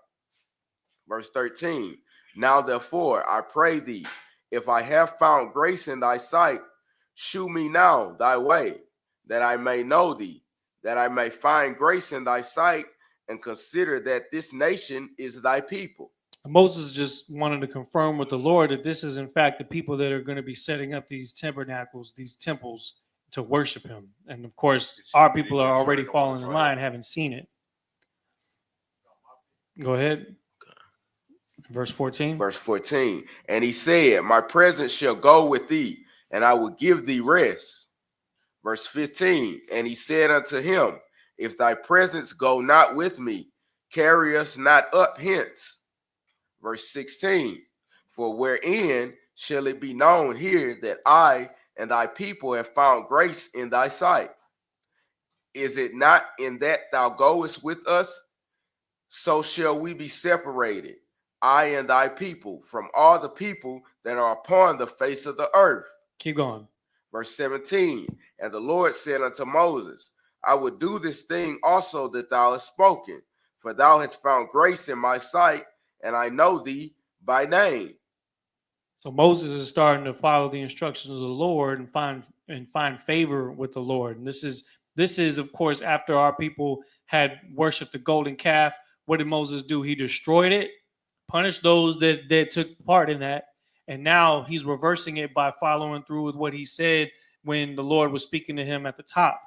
Verse 13. Now therefore, I pray thee, if I have found grace in thy sight, shew me now thy way, that I may know thee, that I may find grace in thy sight, and consider that this nation is thy people. Moses just wanted to confirm with the Lord that this is in fact the people that are going to be setting up these tabernacles, these temples, to worship him. And of course, our people are already falling in line, haven't seen it. Go ahead. Verse 14. Verse 14. And he said, my presence shall go with thee, and I will give thee rest. Verse 15. And he said unto him, if thy presence go not with me, carry us not up hence. Verse 16. For wherein shall it be known here that I and thy people have found grace in thy sight? Is it not in that thou goest with us? So shall we be separated, I and thy people, from all the people that are upon the face of the earth. Keep going. Verse 17. And the Lord said unto Moses, I will do this thing also that thou hast spoken, for thou hast found grace in my sight, and I know thee by name. So Moses is starting to follow the instructions of the Lord and find favor with the Lord. And this is of course after our people had worshipped the golden calf. What did Moses do? He destroyed it, punished those that took part in that, and now he's reversing it by following through with what he said when the Lord was speaking to him at the top.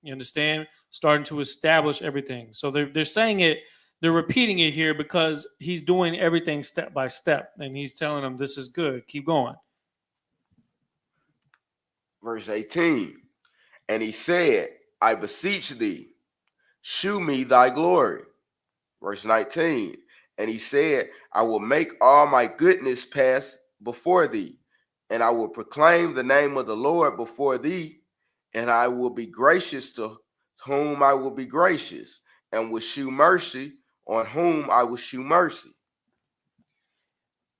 You understand? Starting to establish everything. So they're saying it. They're repeating it here because he's doing everything step by step, and he's telling them this is good. Keep going. Verse 18. And he said, I beseech thee, shew me thy glory. Verse 19. And he said, I will make all my goodness pass before thee, and I will proclaim the name of the Lord before thee, and I will be gracious to whom I will be gracious, and will shew mercy on whom I will shew mercy.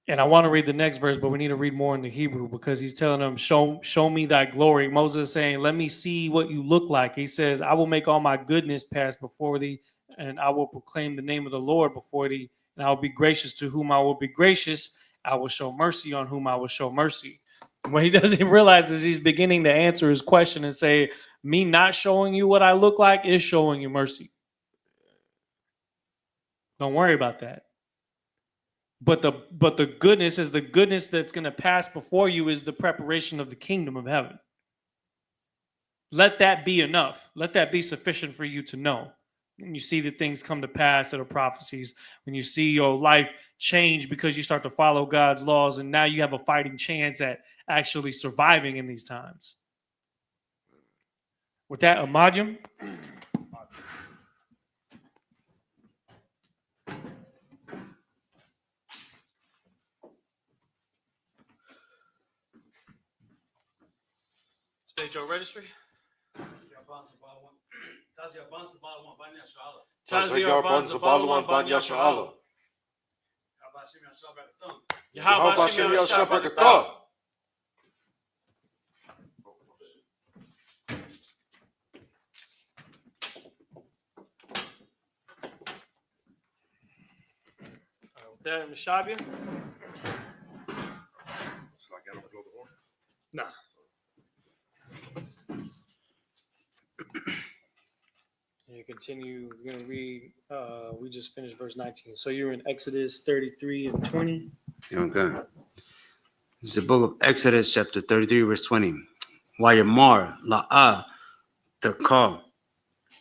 And I want to read the next verse, but we need to read more in the Hebrew, because he's telling them, show me thy glory. Moses is saying, let me see what you look like. He says, I will make all my goodness pass before thee, and I will proclaim the name of the Lord before thee, and I will be gracious to whom I will be gracious. I will show mercy on whom I will show mercy. And what he doesn't realize is he's beginning to answer his question and say, me not showing you what I look like is showing you mercy. Don't worry about that. But the goodness is the goodness that's going to pass before you is the preparation of the kingdom of heaven. Let that be enough. Let that be sufficient for you to know. When you see the things come to pass that are prophecies, when you see your life change because you start to follow God's laws, and now you have a fighting chance at actually surviving in these times. With that, Amadjum. State your registry. Taziya Banza Baluan Banya Sha'ala. Yahweh Shem Yahshua. That Mishabia? Nah. You continue. We're going to read. We just finished verse 19. So you're in Exodus 33 and 20. Okay. It's the book of Exodus, chapter 33, verse 20. Wayamar la'a terka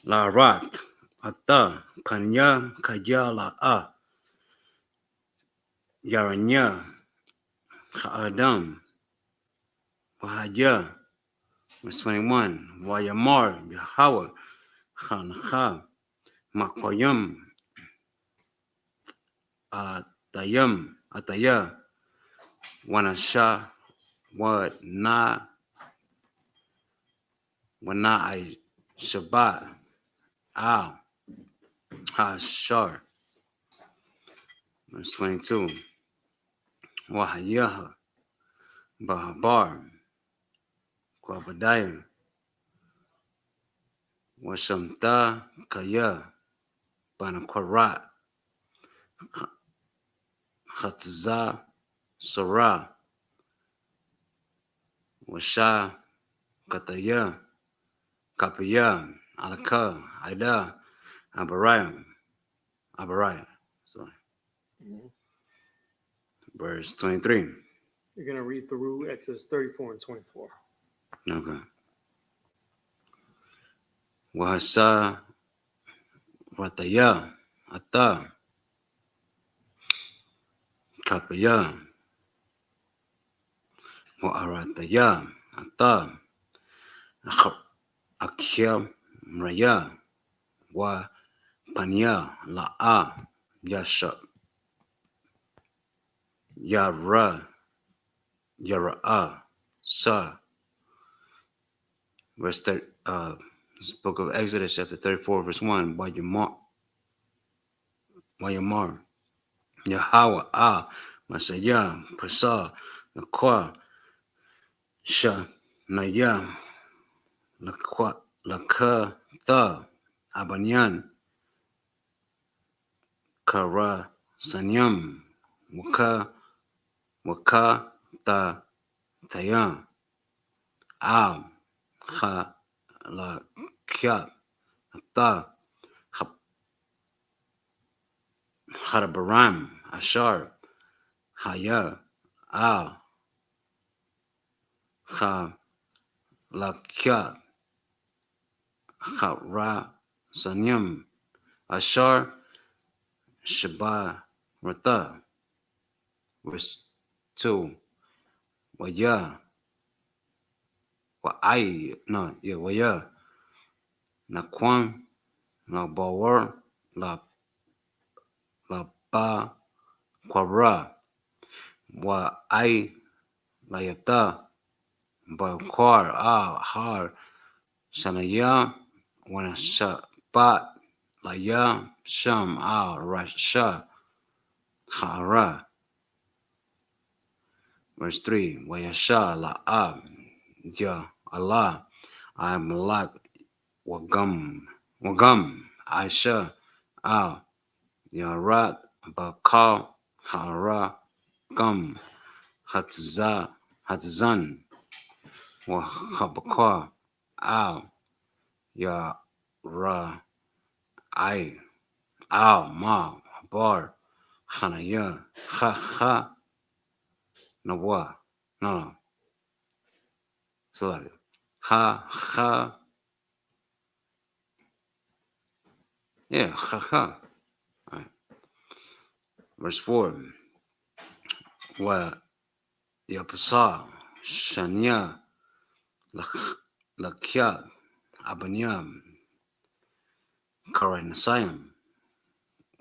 la rat ata kanya kaya la'a yaranya ka'adam wahaja. Verse 21. Wayamar Yahweh khancha makoyam ataya wanasha wana I Shabbat al Hashar. Verse 22. Wahayaha Bahabar Kwabadaya Washamta Kaya Banakwarat Khatza Sarah Washa Kataya Kapaya Alaka Ida Abaraya. Sorry. Verse 23. You're going to read through Exodus 34 and 24. Okay. Wahasa Wataya Ata Kapaya Waarataya Ata Akhya Mraya Wa Panya La'a Yasha Yara'a Sa. Verse 30, this book of Exodus, chapter 34, verse 1. Wayamar Yahweh Masaya Prasa Nakwa Sha Naya Laka Ta Abanyan Kara Sanyam Waka Ta Tayam Am Ha La Kya Ta Harabaram Ashar Haya Al Ha La Kya Hara Sanyam Ashar Shabbat Rata. Verse 2. Waya Waya Nakwan La Bawar La Ba Kwara Wa Layata Ba Kwar Har Sanaya Wanashabat Laya Sham Rasha Hara. Verse 3. Wayasha La'a Ya Allah I Malak Wagam Aisha Al Yarat Bakal Hara Gum Hatzan Wahabakwa Al Yara I Al Ma Bar Hanaya Ha Nawa no Yeah, ha. Right. Verse 4. Wa yapasa shania lakya abanyam karanasayam.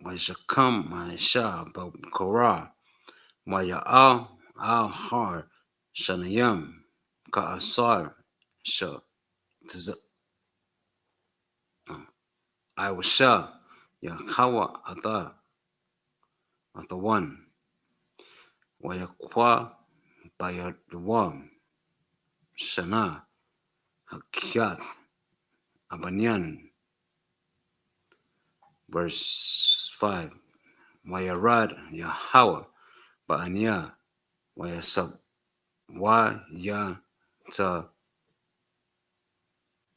Wa shakam ma sha ba kora. Wa ya al har shanayam ka asar sha. I was sha ya kawa at the one. Wa ya kwa by the one. Shana Hakyat Abanyan. Verse 5. Wayarad Yahawa Baanya Wayasab Waya Ta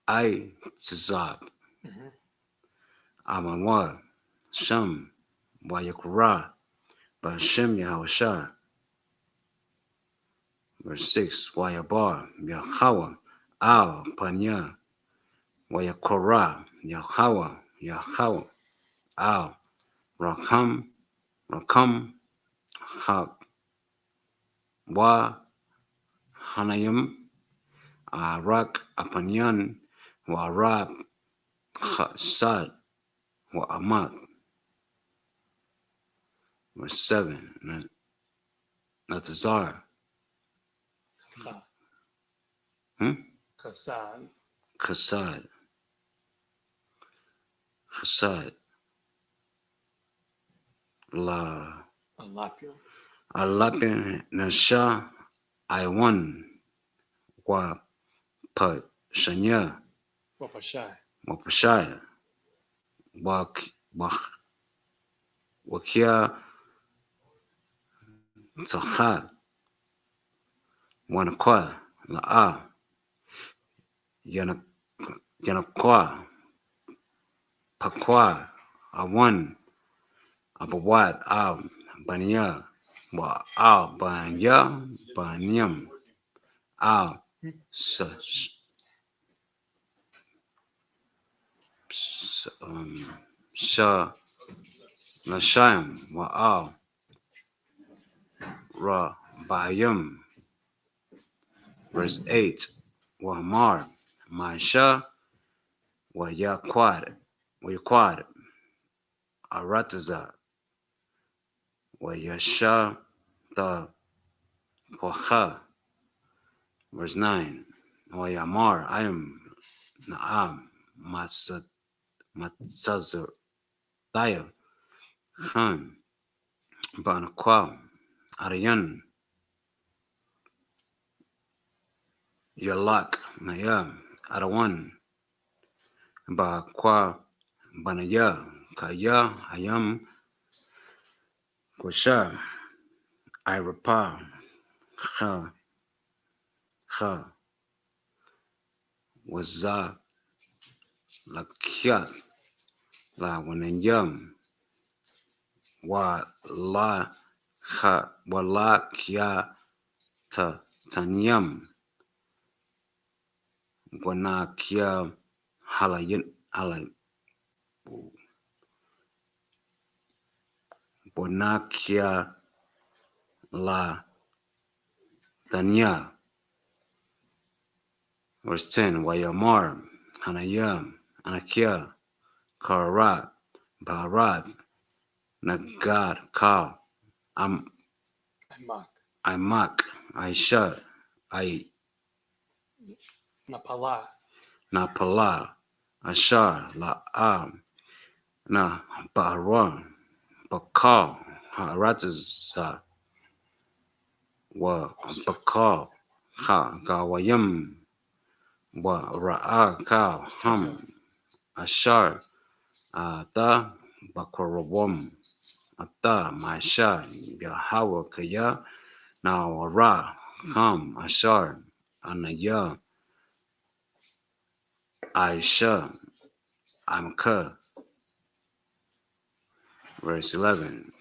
I Tzab Amanwa Sham Wayakura Bashem Yahusha. Verse 6. Wayabar Yahawa Al Panya Wayakora Yahawa Al Rakam Ha Wa Hanayim Arak Apanyan Wa Arab Sad Wa Amat. Verse 7. Natazar. Kasad. Kasad La Alapin Nasha Iwan Wa Pa Shanya Wapashaya Wakia Tzaha Wanakwa La'a Yanakwa Pakwa Awan Abawad Al Banya Wa Al Banya Banyam Al Sha Nashayim Wa Al Ra Bayam. Verse 8. Wa Mar Maisha Wa Yaquad Arataza Wa Yasha Ta Pocha. Verse 9. Wa Yamar I am Naam Matzazur Daya Khan Banaqua Aryan Yalak Nayam Arawan Bakwa Banaya Kaya Ayam Kwasha Irapa Kha Waza Lakyat La Wanayam Wa La Kya Tanyam Wanakia Halayin Wanakia La Tanya. Verse 10. Wayamar Hanayam Anakia Karat Barat Nagad Ka Imak Aisha I Napala Ashar La Na Baran Bakal Harataza Wa Bakal Ha Gawayam Wa Ra'a Ka Ham Ashar Ata Bakwarawam Ata Maisha Yahawa Kaya Na Ra Ham Ashar Anaya Aisha Amka. Verse 11.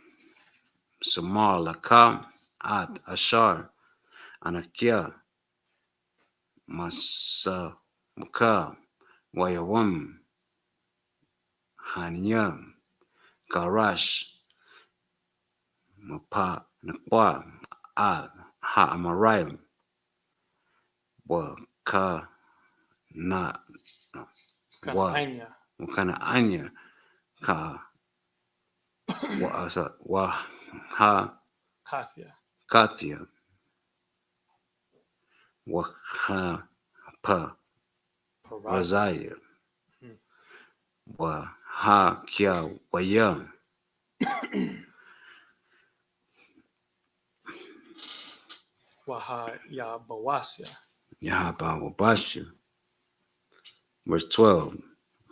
Samar Laka At Ashar Anakia Masa Muka Wayawam Hanya, Garash, Mapa, Nakwa, Ha Amarim, Waka, Na, Wa, Kanahanya. Wakana Anya, Ka, Wa, Ha, Kathia. Kathia, Waka, Pa, Paraz. Razaya, Hmm. Wa, Ha, Kia, Waya, Waha ya Bawasya. Yahaba, Wabasha. Verse 12.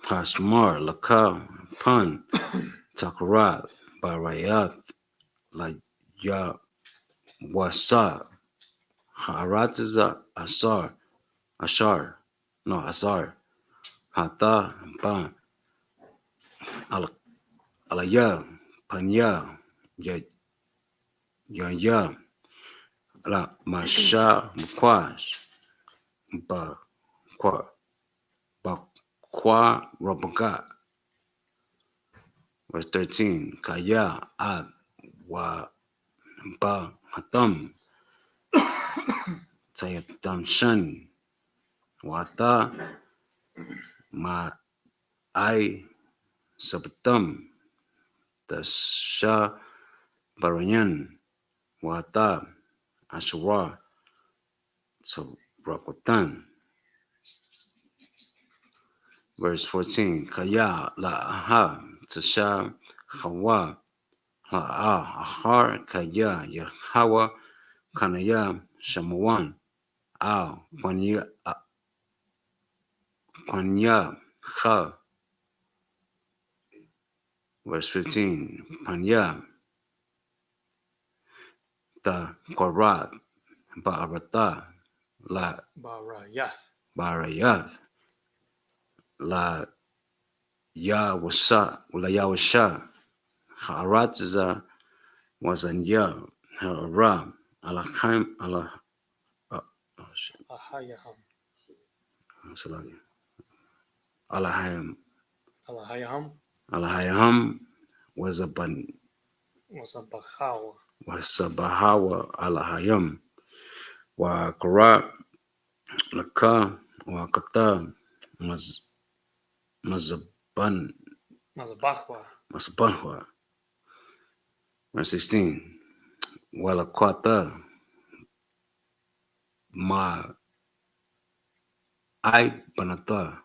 Hashmar, Laka, Pan, Takarat, Barayath, La Ya Wasa, Harataza, Asar, Hata, Ban, Alaya, Panya, Ya, La Masha, Mukwash, Ba, Kwa, Ba, Kwa, Robagat. Verse 13. Kaya, Ad, Wa, Ba, Hatam, Tayatamshan, Wata, Ma, Ai, Sabatam, Tasha, Baranyan, Wata, Ashura, so Rakotan. Verse 14. Kaya, La, Aha, Tasha, Hawa, La, Ahar, Kaya, Yahawa, Kanaya, Shamawan, Kwanya, Ha. Verse 15. Panya, Ta, Korat, Ba'arata, La, Barayath. Barayath, La, Yawasa, La Yawasha, Haratza, Wazanya, Haram, Alakhaim, Ahayaham. Alahayam, Alahayaham. Alahayam, Wazaban, Wasabahawa. Wasabahawa, Alahayam, Wakara, Laka, Wakata, Mazaban, Mazabahwa. Masabanhwa. Verse 16. Walakwata, Ma, Ai Banata,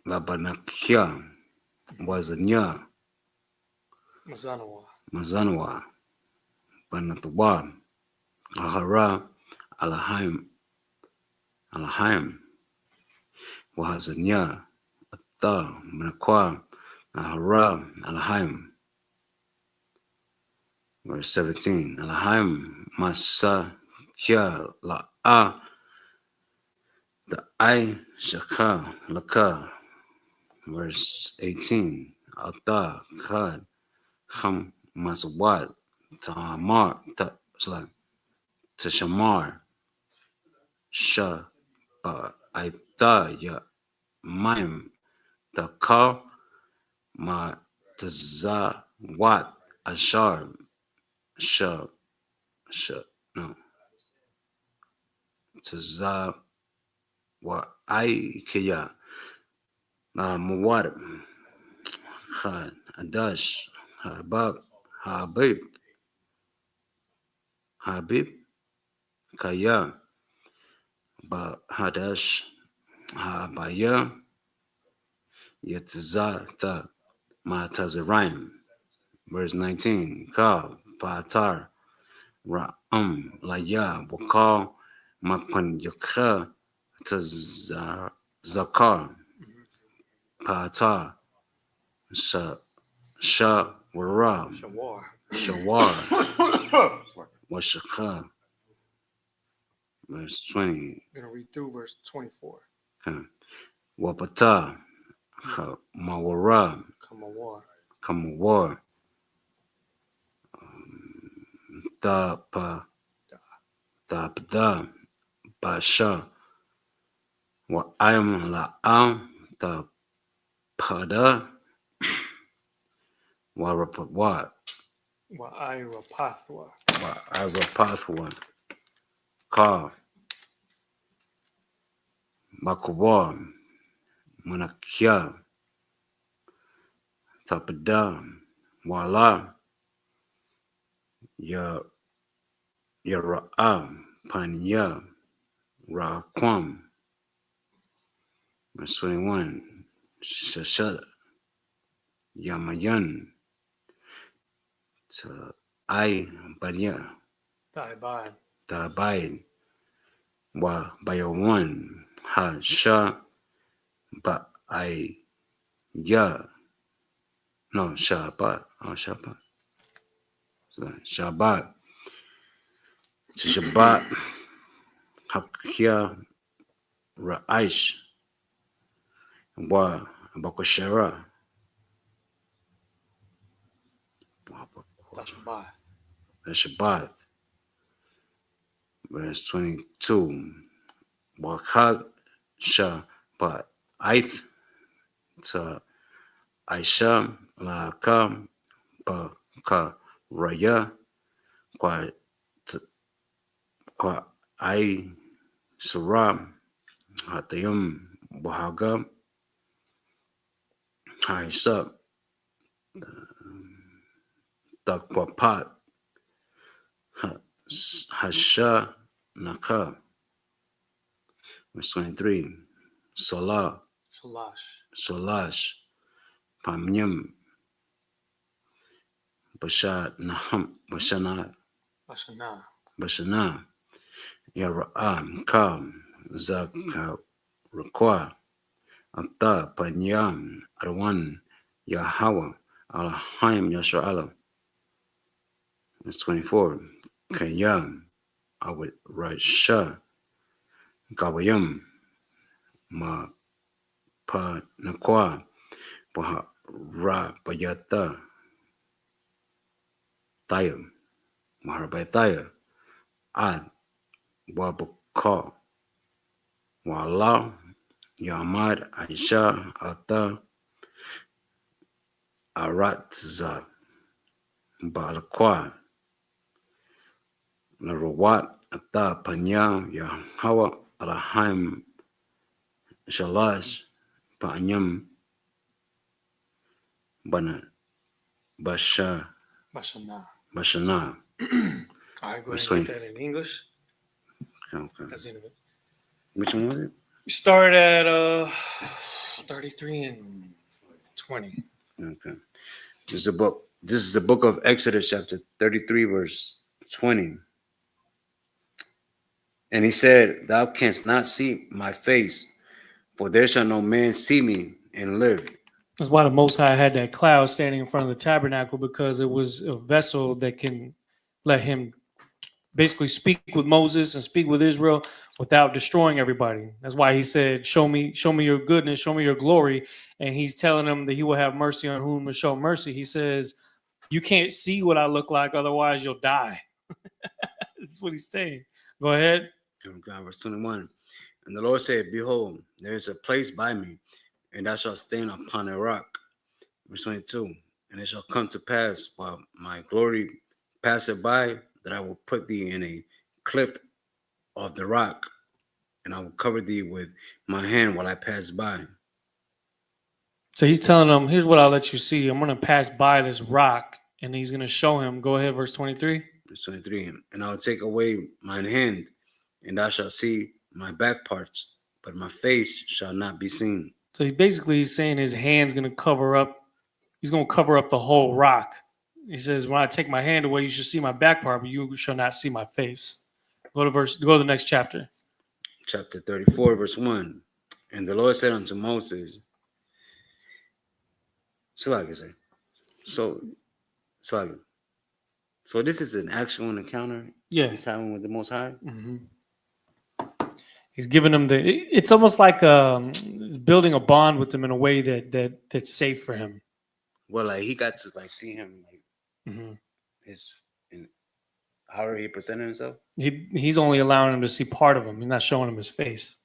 Labanakia, Wazanya, Mazanawa. Mazanwa, Banatwa, Ahara, Alahaim, Wahazanya, Ata, Manakwa, Ahara, Alahaim. Verse 17. Alahaim, Masa, Kia, La, the I, Shaka, Laka. Verse 18. Ata, Kad, Ham, Maswat, Tamar, Tashamar, Sha, Ba, Aita, Ya, Maim, Taka, Ma, Taza, Wat, Ashar, Sha, no, Taza, Wa, Aikaya, Muwar, Khan, Adash, Habib, Kaya, Hadash, Habaya, Yetzata, Matazaraim. Verse 19. Ka, Patar, Ra'am, Laya, Wakal, Makpan Yakha, Zakar, Patar, Sha, Wara, Shawar. Shawar, Washaka. Verse 20. I'm going to read through verse 24. Wapata, Mawara, Kamawar. Kamawar, Tapda, Basha, Wa Am La Am, Pada. What? Wa ira pathwa. Arapathwa. Ka. Makuwa. Manakia. Tapada. Wala. Ya. Yara'a. Panya. Raquam. Verse 21. Shashada. Yamayan. To I. Banya. Taibad. Tabayin. Wa. Bayawan. Ha. Sha. Ba. I. Ya. No. Shabbat. Oh, Shabbat. Shabbat. To Shabbat. Hakia. Ra'aish. Wa. Bakoshara. Tashbad. Shabbat. Verse 22. Wakag Shabbat. Aith. To Aisha. La Kam. Ba. Ka. Raya. Kwa. Kwa. Ai. Suram. Hatayum. Wahaga. Haisab. Takwapat. Hasha. Naka. Verse 23. Salah. Shalash. Solash. Pamyam. Bashad. Naham. Bashana. Ashana. Bashana. Yara'am. Kam. Zaka. Rakwa. Ata. Panyam. Arwan. Yahweh. Alahim. Yasha'ala. Verse 24. Kayam. Awit Rasha. Gawayam. Ma. Pa. Nakwa. Baha. Ra. Bayata. Tayam. Maharabayataya. Ad. Wabaka. Wala. Yamad. Aisha. Ata. Aratza. Balakwa. Narawat. Ata. Panya. Yahweh. Alahim. Shalash. Panyam. Bana. Basha. Bashana. Bashana. All right, go Verse ahead and get that in English. Okay. That's the end of it. Which one was it? We start at 33 and 20. Okay. This is the book. This is the book of Exodus, chapter 33, verse 20. And he said, Thou canst not see my face, for there shall no man see me and live. That's why the Most High had that cloud standing in front of the tabernacle, because it was a vessel that can let him basically speak with Moses and speak with Israel without destroying everybody. That's why he said, show me your goodness, show me your glory. And he's telling them that he will have mercy on whom to show mercy. He says, you can't see what I look like, otherwise you'll die. That's what he's saying. Go ahead. Okay, verse 21. And the Lord said, Behold, there is a place by me, and thou shalt stand upon a rock. Verse 22. And it shall come to pass while my glory passeth by, that I will put thee in a cleft of the rock, and I will cover thee with my hand while I pass by. So he's telling them, here's what I'll let you see. I'm going to pass by this rock, and he's going to show him. Go ahead, verse 23. Verse 23. And I will take away mine hand, and thou shalt see my back parts, but my face shall not be seen. So he basically is saying his hand's going to cover up. He's going to cover up the whole rock. He says, when I take my hand away, you shall see my back part, but you shall not see my face. Go to the next chapter. Chapter 34, verse 1. And the Lord said unto Moses, So this is an actual encounter Yeah. he's having with the Most High? Mm-hmm. He's giving them it's almost like building a bond with them in a way that's safe for him. Well, like he got to like see him like Mm-hmm. however he presented himself. He's only allowing him to see part of him. He's not showing him his face.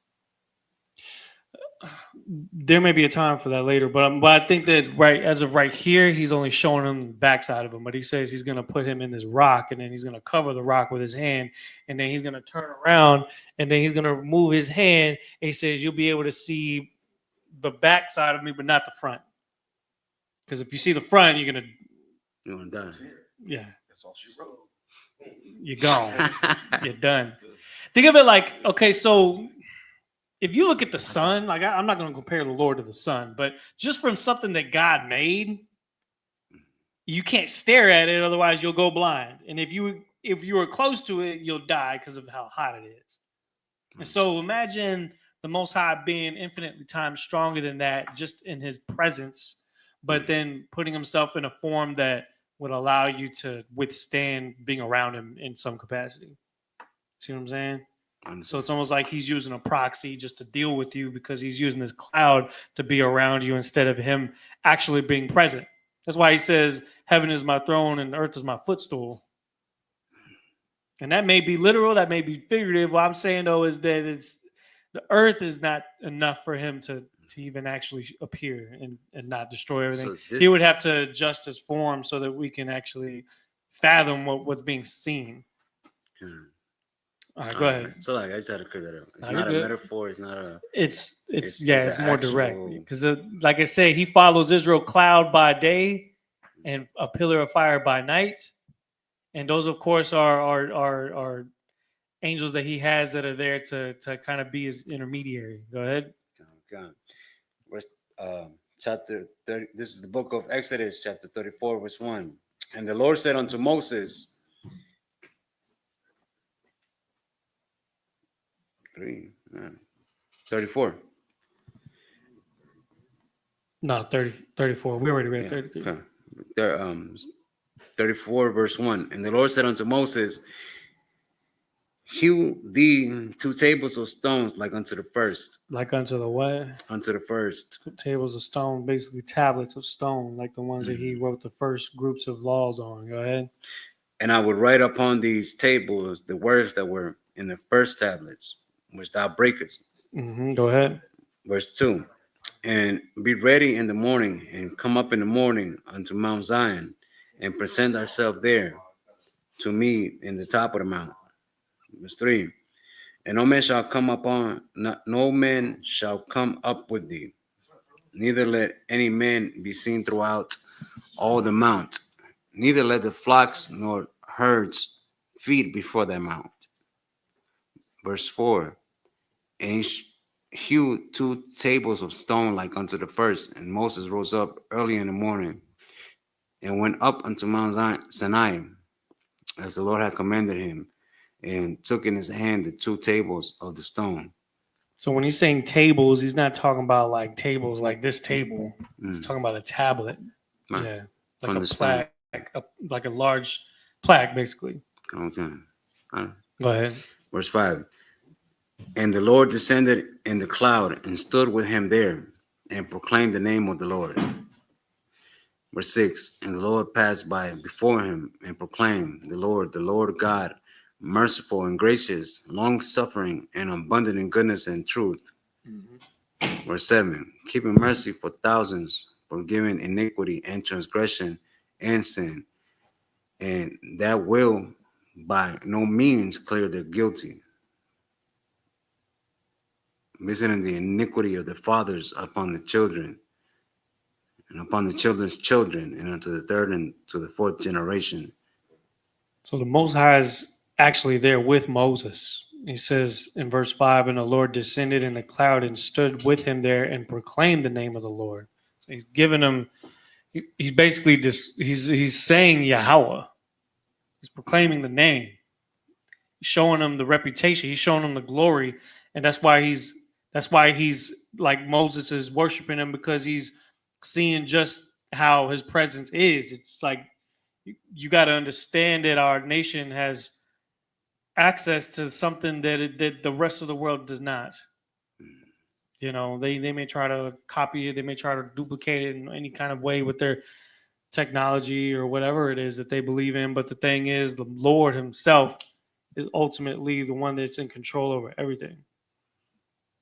there may be a time for that later, but I think that right as of right here, he's only showing him the backside of him. But he says he's going to put him in this rock, and then he's going to cover the rock with his hand, and then he's going to turn around, and then he's going to remove his hand. And he says you'll be able to see the backside of me, but not the front. Because if you see the front, you're going to, You're gonna die. yeah, That's all she wrote. you're gone. You're done. Think of it like, okay, so if you look at the sun, like I'm not going to compare the Lord to the sun, but just from something that God made, you can't stare at it, otherwise you'll go blind. And if you were close to it, you'll die because of how hot it is. And so imagine the Most High being infinitely times stronger than that, just in His presence, but then putting Himself in a form that would allow you to withstand being around Him in some capacity. See what I'm saying? So it's almost like he's using a proxy just to deal with you because he's using this cloud to be around you instead of him actually being present. That's why he says, heaven is my throne and earth is my footstool. And that may be literal, that may be figurative. What I'm saying, though, is that the earth is not enough for him to even actually appear and not destroy everything. So He would have to adjust his form so that we can actually fathom what's being seen. All right, go ahead. So like I just had to clear that up. It's No, not a you're good. metaphor. It's not a. It's It's more an direct actual- because like I say, he follows Israel cloud by day and a pillar of fire by night, and those of course are angels that he has that are there to kind of be his intermediary. Go ahead. God. Verse, chapter 30. This is the book of Exodus, chapter 34, verse 1. And the Lord said unto Moses, 34. No, 34. We already read Yeah, 33. okay. There, 34, verse 1. And the Lord said unto Moses, hew thee 2 tables of stones like unto the first. Like unto the what? Unto the first. Tables of stone, basically tablets of stone, like the ones that he wrote the first groups of laws on. Go ahead. And I would write upon these tables the words that were in the first tablets, which thou breakest. Go ahead. Verse 2. And be ready in the morning, and come up in the morning unto Mount Zion, and present thyself there to me in the top of the mount. Verse 3. And no man shall come up with thee, neither let any man be seen throughout all the mount, neither let the flocks nor herds feed before thy mount. Verse 4. And he hewed 2 tables of stone like unto the first. And Moses rose up early in the morning and went up unto Mount Sinai, as the Lord had commanded him, and took in his hand the 2 tables of the stone. So when he's saying tables, he's not talking about like tables like this table. He's talking about a tablet. Right. Yeah, like From a the stone. plaque, like a large plaque, basically. Okay. All right. Go ahead. Verse 5. And the Lord descended in the cloud and stood with him there and proclaimed the name of the Lord. Verse 6. And the Lord passed by before him and proclaimed, the Lord God, merciful and gracious, long-suffering and abundant in goodness and truth. Verse 7. Keeping mercy for thousands, forgiving iniquity and transgression and sin, and that will by no means clear the guilty, visiting the iniquity of the fathers upon the children, and upon the children's children, and unto the 3rd and to the 4th generation. So the Most High is actually there with Moses. He says in verse 5, and the Lord descended in the cloud and stood with him there and proclaimed the name of the Lord. So he's giving him, he's basically just, he's saying Yahweh. He's proclaiming the name. He's showing him the reputation. He's showing him the glory. And that's why he's like Moses is worshiping him, because he's seeing just how his presence is. It's like, you got to understand that our nation has access to something that the rest of the world does not. You know, they may try to copy it, they may try to duplicate it in any kind of way with their technology or whatever it is that they believe in. But the thing is, the Lord himself is ultimately the one that's in control over everything.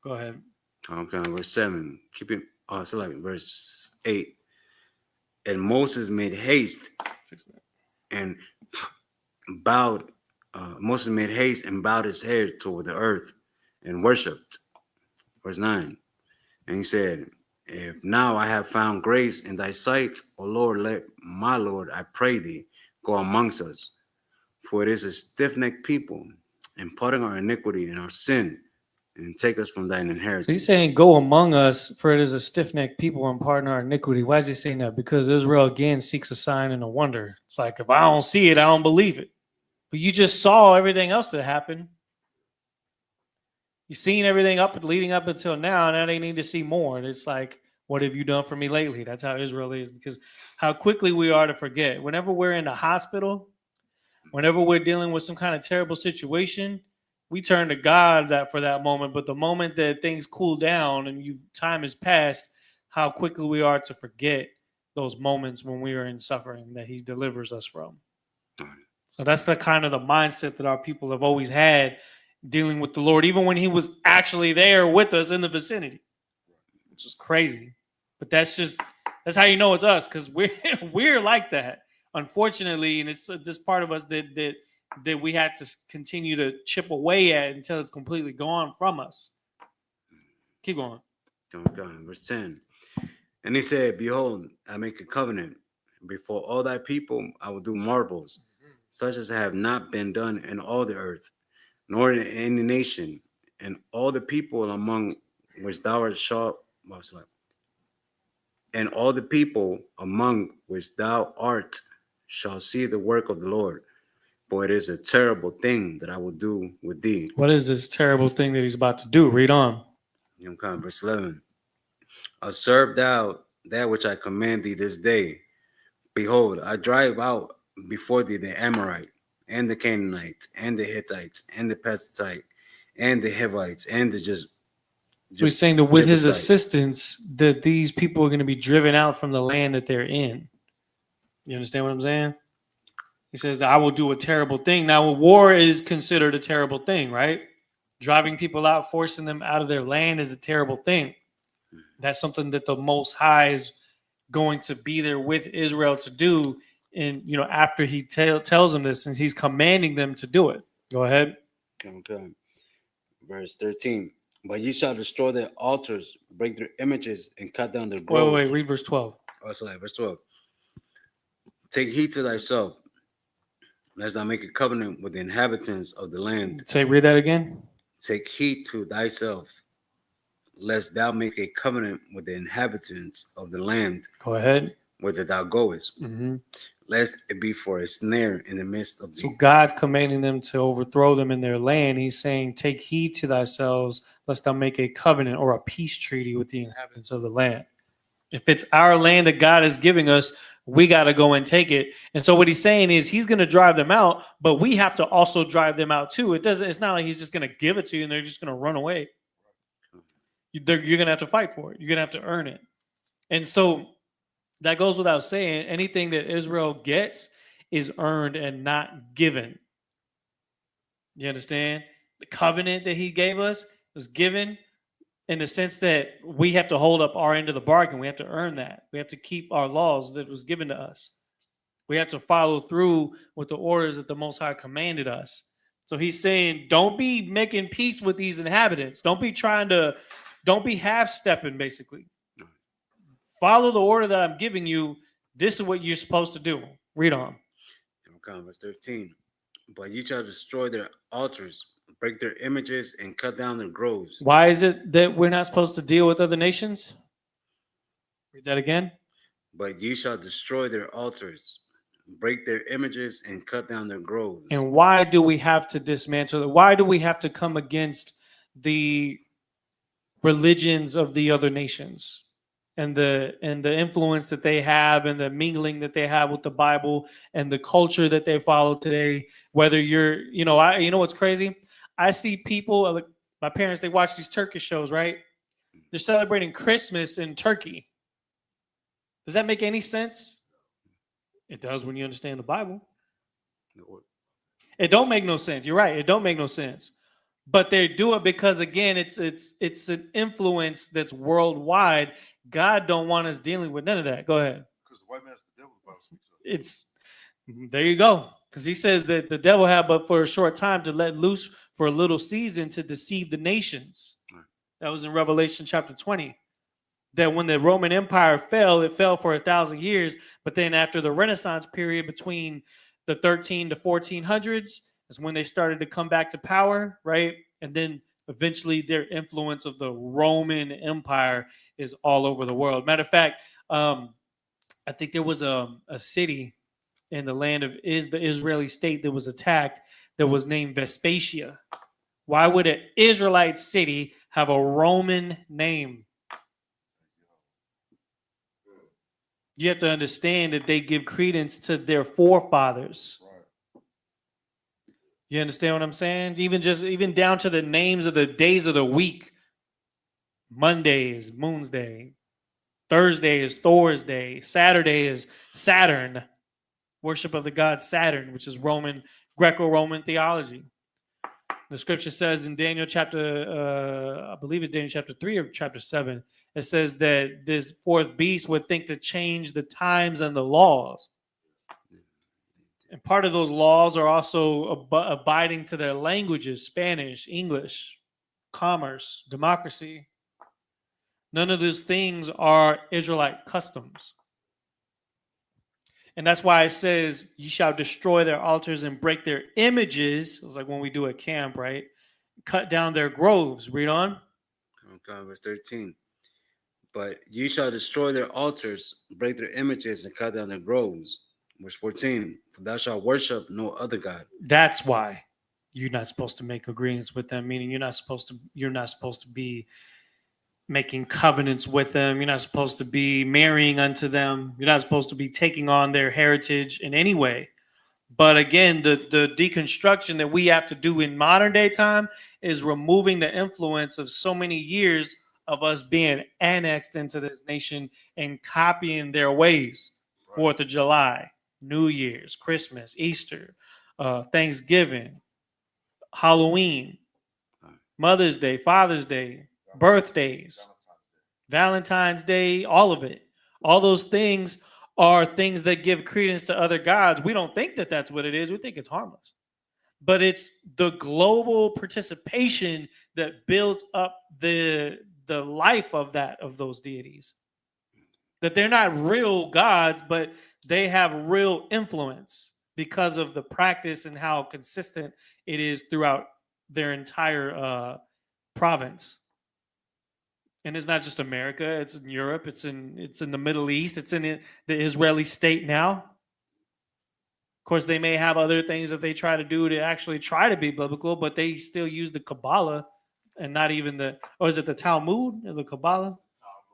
Go ahead. Okay, verse 7. Keeping so like verse 8. And Moses made haste and bowed Moses made haste and bowed his head toward the earth and worshipped. Verse 9. And he said, if now I have found grace in thy sight, O Lord, let my Lord, I pray thee, go amongst us. For it is a stiff-necked people, imparting our iniquity and our sin, and take us from thine inheritance. So he's saying, go among us, for it is a stiff-necked people and pardon our iniquity. Why is he saying that? Because Israel again seeks a sign and a wonder. It's like, if I don't see it, I don't believe it. But you just saw everything else that happened. You've seen everything leading up until now. Now they need to see more. And it's like, what have you done for me lately? That's how Israel is, because how quickly we are to forget. Whenever we're in the hospital, whenever we're dealing with some kind of terrible situation, we turn to God for that moment. But the moment that things cool down and time has passed, how quickly we are to forget those moments when we are in suffering that He delivers us from. So that's the kind of the mindset that our people have always had dealing with the Lord, even when He was actually there with us in the vicinity, which is crazy. But that's how you know it's us, because we're like that, unfortunately, and it's just part of us that we had to continue to chip away at until it's completely gone from us. Keep going. Verse 10. And he said, behold, I make a covenant before all thy people. I will do marvels, such as have not been done in all the earth, nor in any nation, and all the people among which thou art and all the people among which thou art shall see the work of the Lord. For it is a terrible thing that I will do with thee. What is this terrible thing that He's about to do? Read on. Verse 11. Observe thou that which I command thee this day. Behold, I drive out before thee the Amorite, and the Canaanite, and the Hittites, and the Perizite, and the Hivites, and the So He's saying that with His Jebusite. assistance, that these people are going to be driven out from the land that they're in. You understand what I'm saying? He says that I will do a terrible thing. Now, war is considered a terrible thing, right? Driving people out, forcing them out of their land is a terrible thing. That's something that the Most High is going to be there with Israel to do. And, after He tells them this, and He's commanding them to do it. Go ahead. Okay. Verse 13. But ye shall destroy their altars, break their images, and cut down their groves. Wait, read verse 12. Oh, sorry, verse 12. Take heed to thyself, lest thou make a covenant with the inhabitants of the land. Read that again. Take heed to thyself, lest thou make a covenant with the inhabitants of the land. Go ahead. Whither thou goest, Mm-hmm. lest it be for a snare in the midst of thee. So God's commanding them to overthrow them in their land. He's saying, take heed to thyselves, lest thou make a covenant or a peace treaty with the inhabitants of the land. If it's our land that God is giving us, we got to go and take it. And so what He's saying is He's going to drive them out, but we have to also drive them out too. It's not like He's just going to give it to you and they're just going to run away. You're going to have to fight for it. You're going to have to earn it. And so that goes without saying. Anything that Israel gets is earned and not given. You understand? The covenant that He gave us was given in the sense that we have to hold up our end of the bargain. We have to earn that. We have to keep our laws that was given to us. We have to follow through with the orders that the Most High commanded us. So He's saying, don't be making peace with these inhabitants. Don't be half-stepping, basically. Follow the order that I'm giving you. This is what you're supposed to do. Read on. Okay, verse 13. But ye shall destroy their altars, break their images, and cut down their groves. Why is it that we're not supposed to deal with other nations? Read that again. But ye shall destroy their altars, break their images, and cut down their groves. And why do we have to dismantle it? Why do we have to come against the religions of the other nations and the influence that they have and the mingling that they have with the Bible and the culture that they follow today? Whether you're, what's crazy? I see people, my parents, they watch these Turkish shows, right? They're celebrating Christmas in Turkey. Does that make any sense? It does when you understand the Bible. It don't make no sense. You're right. It don't make no sense. But they do it because, again, it's an influence that's worldwide. God don't want us dealing with none of that. Go ahead. Because the white man's the devil. It's there you go. Because he says that the devil had but for a short time to let loose for a little season to deceive the nations. That was in Revelation chapter 20. That when the Roman Empire fell, it fell for 1,000 years. But then after the Renaissance period between the 13 to 1400s is when they started to come back to power, right? And then eventually their influence of the Roman Empire is all over the world. Matter of fact, I think there was a city in the land of the Israeli state that was attacked that was named Vespasia. Why would an Israelite city have a Roman name? You have to understand that they give credence to their forefathers. Right. You understand what I'm saying? Even down to the names of the days of the week. Monday is Moon's Day. Thursday is Thor's Day. Saturday is Saturn. Worship of the god Saturn, which is Greco-Roman theology. The scripture says in Daniel chapter, I believe it's Daniel chapter 3 or chapter 7, it says that this fourth beast would think to change the times and the laws. And part of those laws are also abiding to their languages, Spanish, English, commerce, democracy. None of these things are Israelite customs. And that's why it says, you shall destroy their altars and break their images. It's like when we do at camp, right? Cut down their groves. Read on. Okay, verse 13. But ye shall destroy their altars, break their images, and cut down their groves. Verse 14. For thou shalt worship no other God. That's why you're not supposed to make agreements with them, meaning you're not supposed to be making covenants with them. You're not supposed to be marrying unto them. You're not supposed to be taking on their heritage in any way. But again, the deconstruction that we have to do in modern day time is removing the influence of so many years of us being annexed into this nation and copying their ways. 4th of July, New Year's, Christmas, Easter, Thanksgiving, Halloween, Mother's Day, Father's Day, birthdays, Valentine's Day, all of it. All those things are things that give credence to other gods. We don't think that that's what it is. We think it's harmless. But it's the global participation that builds up the life of those deities. That they're not real gods, but they have real influence because of the practice and how consistent it is throughout their entire province. And it's not just America; it's in Europe, it's in the Middle East, it's in the Israeli state now. Of course, they may have other things that they try to do to actually try to be biblical, but they still use the Kabbalah and not even or is it the Talmud or the Kabbalah?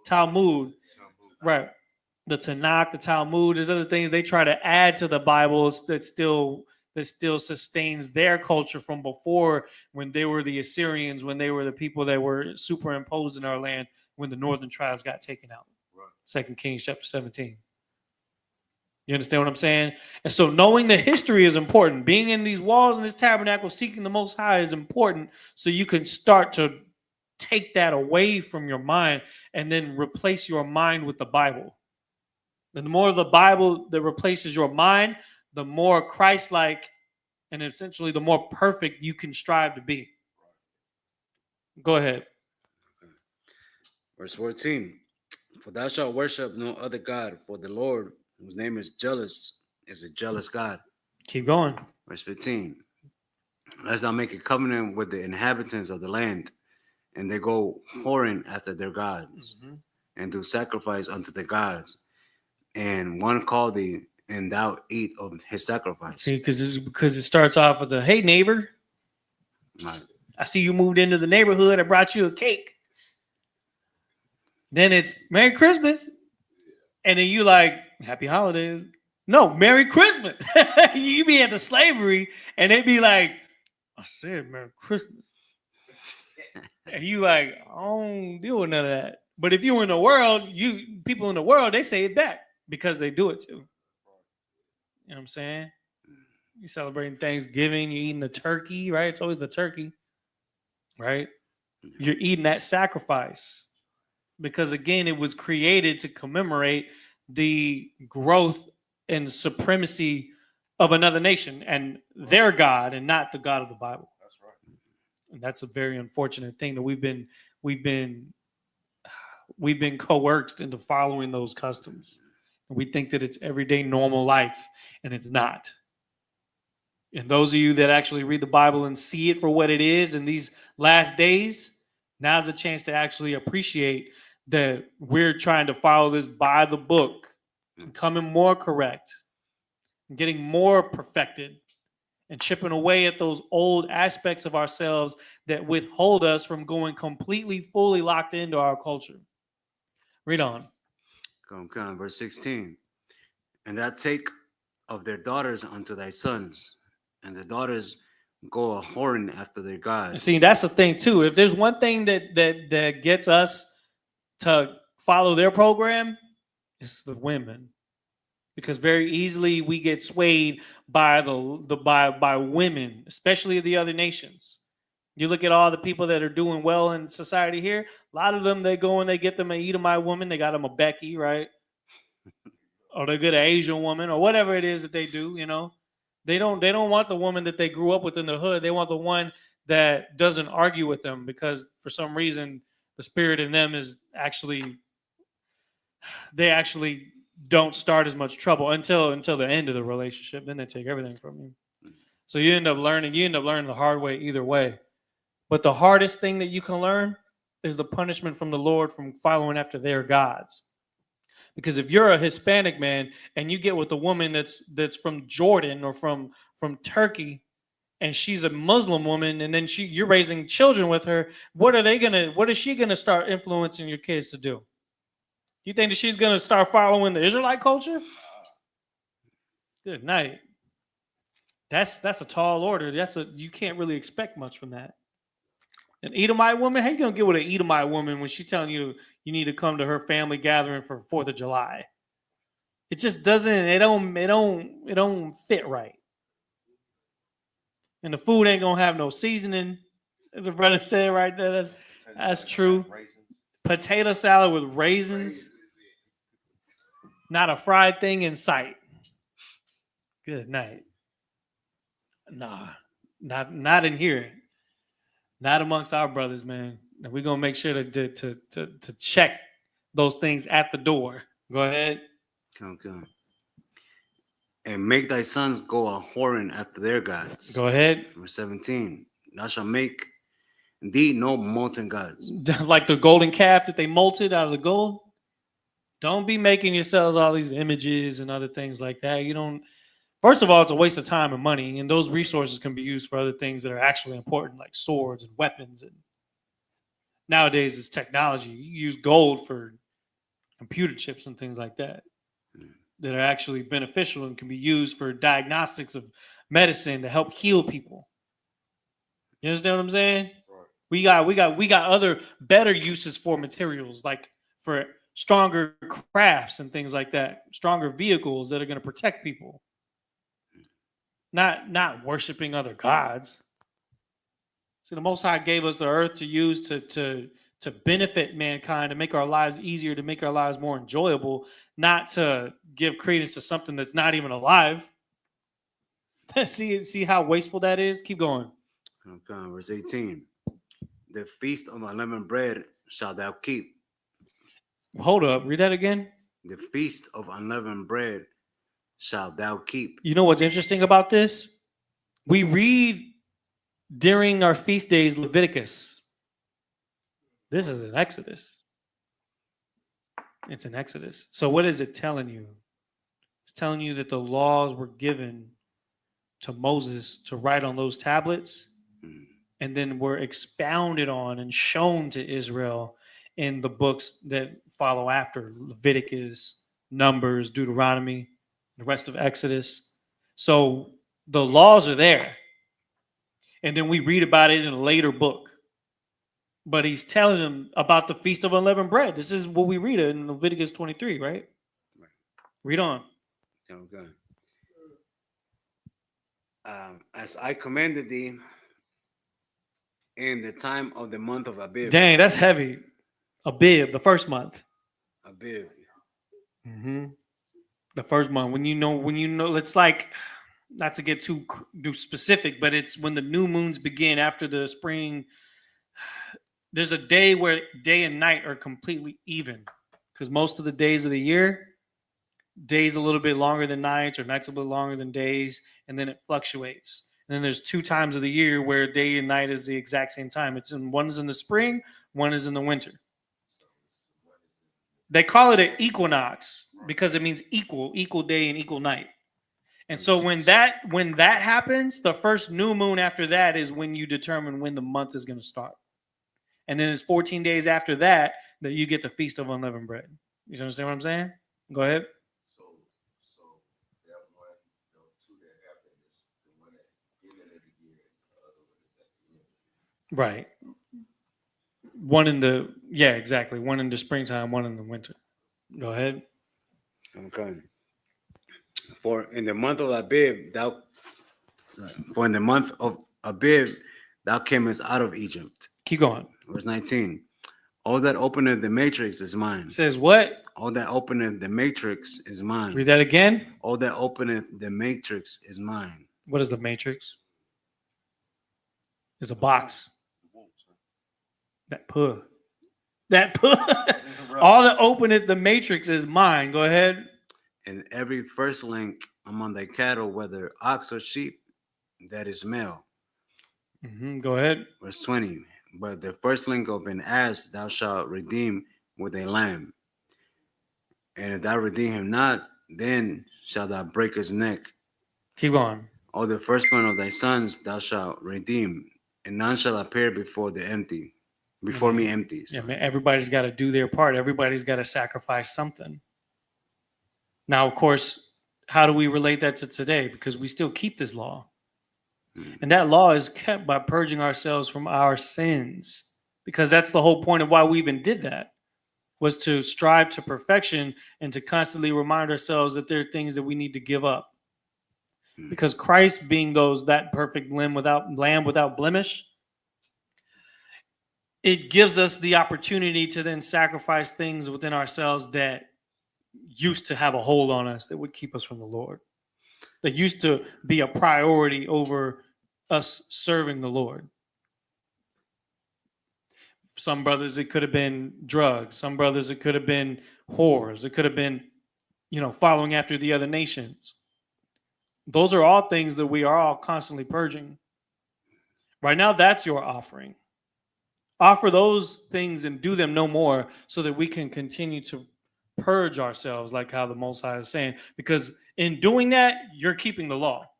Talmud. Right. The Tanakh, the Talmud, there's other things they try to add to the Bible that still sustains their culture from before, when they were the Assyrians, when they were the people that were superimposed in our land when the northern tribes got taken out. Right. 2 Kings chapter 17. You understand what I'm saying? And so knowing the history is important. Being in these walls and this tabernacle, seeking the Most High is important, so you can start to take that away from your mind and then replace your mind with the Bible. And the more of the Bible that replaces your mind, the more Christ-like and essentially the more perfect you can strive to be. Go ahead. Verse 14. For thou shalt worship no other God, for the Lord, whose name is jealous, is a jealous God. Keep going. Verse 15. Lest thou make a covenant with the inhabitants of the land, and they go whoring after their gods, and do sacrifice unto the gods, and one call thee, and thou eat of his sacrifice. See, because it starts off with hey neighbor, Right. I see you moved into the neighborhood. I brought you a cake. Then it's Merry Christmas, and then you like Happy Holidays. No, Merry Christmas. You be at the slavery, and they be like, I said Merry Christmas, and you like, I don't deal with none of that. But if you're in the world, people in the world, they say it back because they do it too. You know what I'm saying? You celebrating Thanksgiving, you eating the turkey, right? It's always the turkey. right? You're eating that sacrifice because, again, it was created to commemorate the growth and supremacy of another nation and their God and not the God of the Bible. That's right. And that's a very unfortunate thing that we've been coerced into following those customs. And we think that it's everyday normal life, and it's not. And those of you that actually read the Bible and see it for what it is in these last days, now's a chance to actually appreciate that we're trying to follow this by the book, becoming more correct, getting more perfected, and chipping away at those old aspects of ourselves that withhold us from going completely, fully locked into our culture. Read on. Come, come. Verse 16. And that take of their daughters unto thy sons, and the daughters go a whoring after their And gods. see, that's the thing too. If there's one thing that gets us to follow their program, it's the women, because very easily we get swayed by by women, especially of the other nations. You look at all the people that are doing well in society here. A lot of them, they go and they get them an Edomite woman. They got them a Becky, right? Or they get an Asian woman, or whatever it is that they do. You know, they don't want the woman that they grew up with in the hood. They want the one that doesn't argue with them, because for some reason the spirit in them is actually, they actually don't start as much trouble until the end of the relationship. Then they take everything from you. So you end up learning the hard way either way. But the hardest thing that you can learn is the punishment from the Lord from following after their gods. Because if you're a Hispanic man and you get with a woman that's from Jordan or from Turkey, and she's a Muslim woman, and then you're raising children with her, what is she gonna start influencing your kids to do? You think that she's gonna start following the Israelite culture? Good night. That's a tall order. You can't really expect much from that. An Edomite woman? How you gonna get with an Edomite woman when she's telling you you need to come to her family gathering for 4th of July? It just doesn't. It don't fit right. And the food ain't gonna have no seasoning. As the brother said right there, that's true. Potato salad with raisins. Not a fried thing in sight. Good night. Nah, not in here. Not amongst our brothers, man. And we're gonna make sure to check those things at the door. Go ahead. Come, come. And make thy sons go a whoring after their gods. Go ahead. Verse 17. Thou shalt make thee no molten gods. Like the golden calf that they molted out of the gold. Don't be making yourselves all these images and other things like that. You don't. First of all, it's a waste of time and money, and those resources can be used for other things that are actually important, like swords and weapons. And nowadays, it's technology. You use gold for computer chips and things like that that are actually beneficial and can be used for diagnostics of medicine to help heal people. You understand what I'm saying? Right. We got other better uses for materials, like for stronger crafts and things like that, stronger vehicles that are going to protect people. Not worshiping other gods. See, the Most High gave us the earth to use to benefit mankind, to make our lives easier, to make our lives more enjoyable, not to give credence to something that's not even alive. See how wasteful that is? Keep going. Okay, verse 18. The feast of unleavened bread shalt thou keep. Hold up. Read that again. The feast of unleavened bread shalt thou keep. You know what's interesting about this? We read during our feast days Leviticus. This is an Exodus. It's an Exodus. So what is it telling you? It's telling you that the laws were given to Moses to write on those tablets, and then were expounded on and shown to Israel in the books that follow after Leviticus, Numbers, Deuteronomy, the rest of Exodus. So the laws are there. And then we read about it in a later book. But he's telling them about the Feast of Unleavened Bread. This is what we read in Leviticus 23, right? Read on. Okay. As I commanded thee in the time of the month of Abib. Dang, that's heavy. Abib, the first month. Abib. The first month. When you know, it's like, not to get too specific, but it's when the new moons begin after the spring. There's a day where day and night are completely even, because most of the days of the year, days a little bit longer than nights, or nights a little longer than days, and then it fluctuates. And then there's 2 times of the year where day and night is the exact same time. One is in the spring, one is in the winter. They call it an equinox because it means equal day and equal night. And so when that happens, the first new moon after that is when you determine when the month is going to start. And then it's 14 days after that you get the Feast of Unleavened Bread. You understand what I'm saying? Go ahead. So that one, the two that happen is the one at the beginning of the year, and the other one is at the end. Right. Exactly. One in the springtime, one in the winter. Go ahead. Okay. For in the month of Abib, thou camest out of Egypt. Keep going. Verse 19. All that openeth the matrix is mine. It says what? All that openeth the matrix is mine. Read that again. All that openeth the matrix is mine. What is the matrix? It's a box. That puh. All that openeth the matrix is mine. Go ahead. And every first link among thy cattle, whether ox or sheep, that is male. Go ahead. Verse 20. But the first link of an ass thou shalt redeem with a lamb. And if thou redeem him not, then shalt thou break his neck. Keep on. All the firstborn of thy sons thou shalt redeem, and none shall appear before me empty. Yeah, man, everybody's got to do their part. Everybody's got to sacrifice something. Now, of course, how do we relate that to today? Because we still keep this law. And that law is kept by purging ourselves from our sins. Because that's the whole point of why we even did that, was to strive to perfection and to constantly remind ourselves that there are things that we need to give up. Because Christ being that perfect lamb without blemish, it gives us the opportunity to then sacrifice things within ourselves that used to have a hold on us that would keep us from the Lord. That used to be a priority over us serving the Lord. Some brothers, it could have been drugs. Some brothers, it could have been whores. It could have been, following after the other nations. Those are all things that we are all constantly purging. Right now, that's your offering. Offer those things and do them no more so that we can continue to purge ourselves, like how the Most High is saying. Because in doing that, you're keeping the law.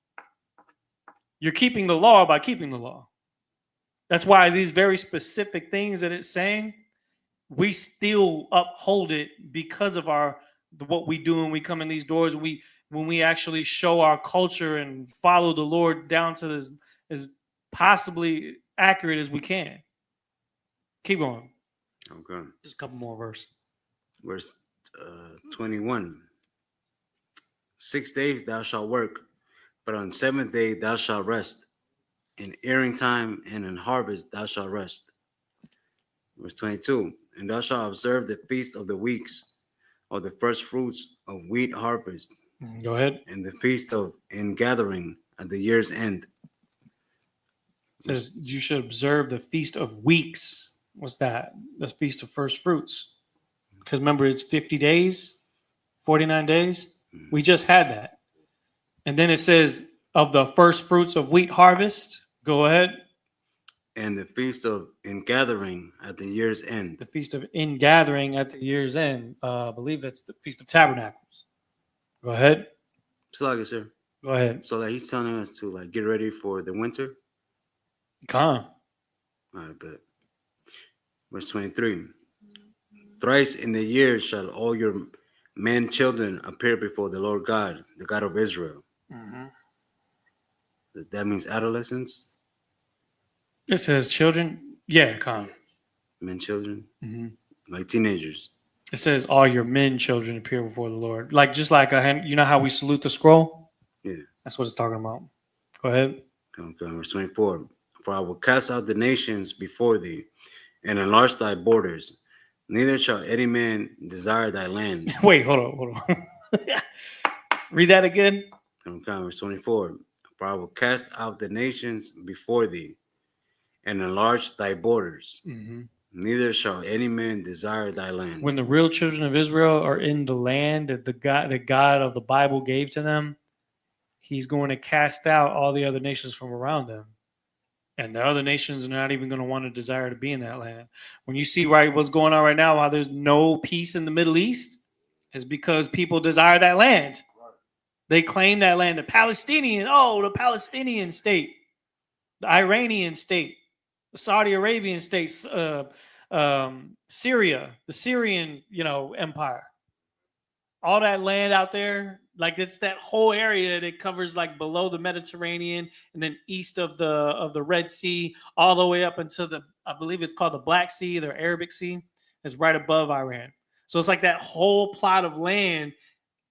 You're keeping the law by keeping the law. That's why these very specific things that it's saying, we still uphold it because of what we do when we come in these doors. When we actually show our culture and follow the Lord down to as possibly accurate as we can. Keep going. Okay. Just a couple more verses. Verse 21. 6 days thou shalt work, but on 7th day thou shalt rest. In earing time and in harvest thou shalt rest. Verse 22. And thou shalt observe the feast of the weeks, of the first fruits of wheat harvest. Go ahead. And the feast of ingathering at the year's end. It says you should observe the feast of weeks. What's that? The feast of first fruits. Because remember, it's 50 days, 49 days. We just had that. And then it says of the first fruits of wheat harvest. Go ahead. And the feast of ingathering at the year's end. The feast of ingathering at the year's end. I believe that's the Feast of Tabernacles. Go ahead. Slug it, sir. Go ahead. So that he's telling us to get ready for the winter. Come. All right, but verse 23. Thrice in the year shall all your men children appear before the Lord God, the God of Israel. That means adolescents. It says children. Yeah, come. Men children. Like teenagers. It says all your men children appear before the Lord. Just like how we salute the scroll? Yeah. That's what it's talking about. Go ahead. Okay, verse 24. For I will cast out the nations before thee, and enlarge thy borders. Neither shall any man desire thy land. Wait, hold on. Read that again. Verse 24. For I will cast out the nations before thee, and enlarge thy borders. Neither shall any man desire thy land. When the real children of Israel are in the land that the God of the Bible gave to them, he's going to cast out all the other nations from around them. And the other nations are not even going to want to desire to be in that land. When you see what's going on right now, why there's no peace in the Middle East, is because people desire that land. They claim that land. The Palestinian state, the Iranian state, the Saudi Arabian state, Syria, the Syrian, empire. All that land out there, like it's that whole area that covers like below the Mediterranean and then east of the Red Sea, all the way up until I believe it's called the Black Sea, the Arabic Sea, is right above Iran. So it's like that whole plot of land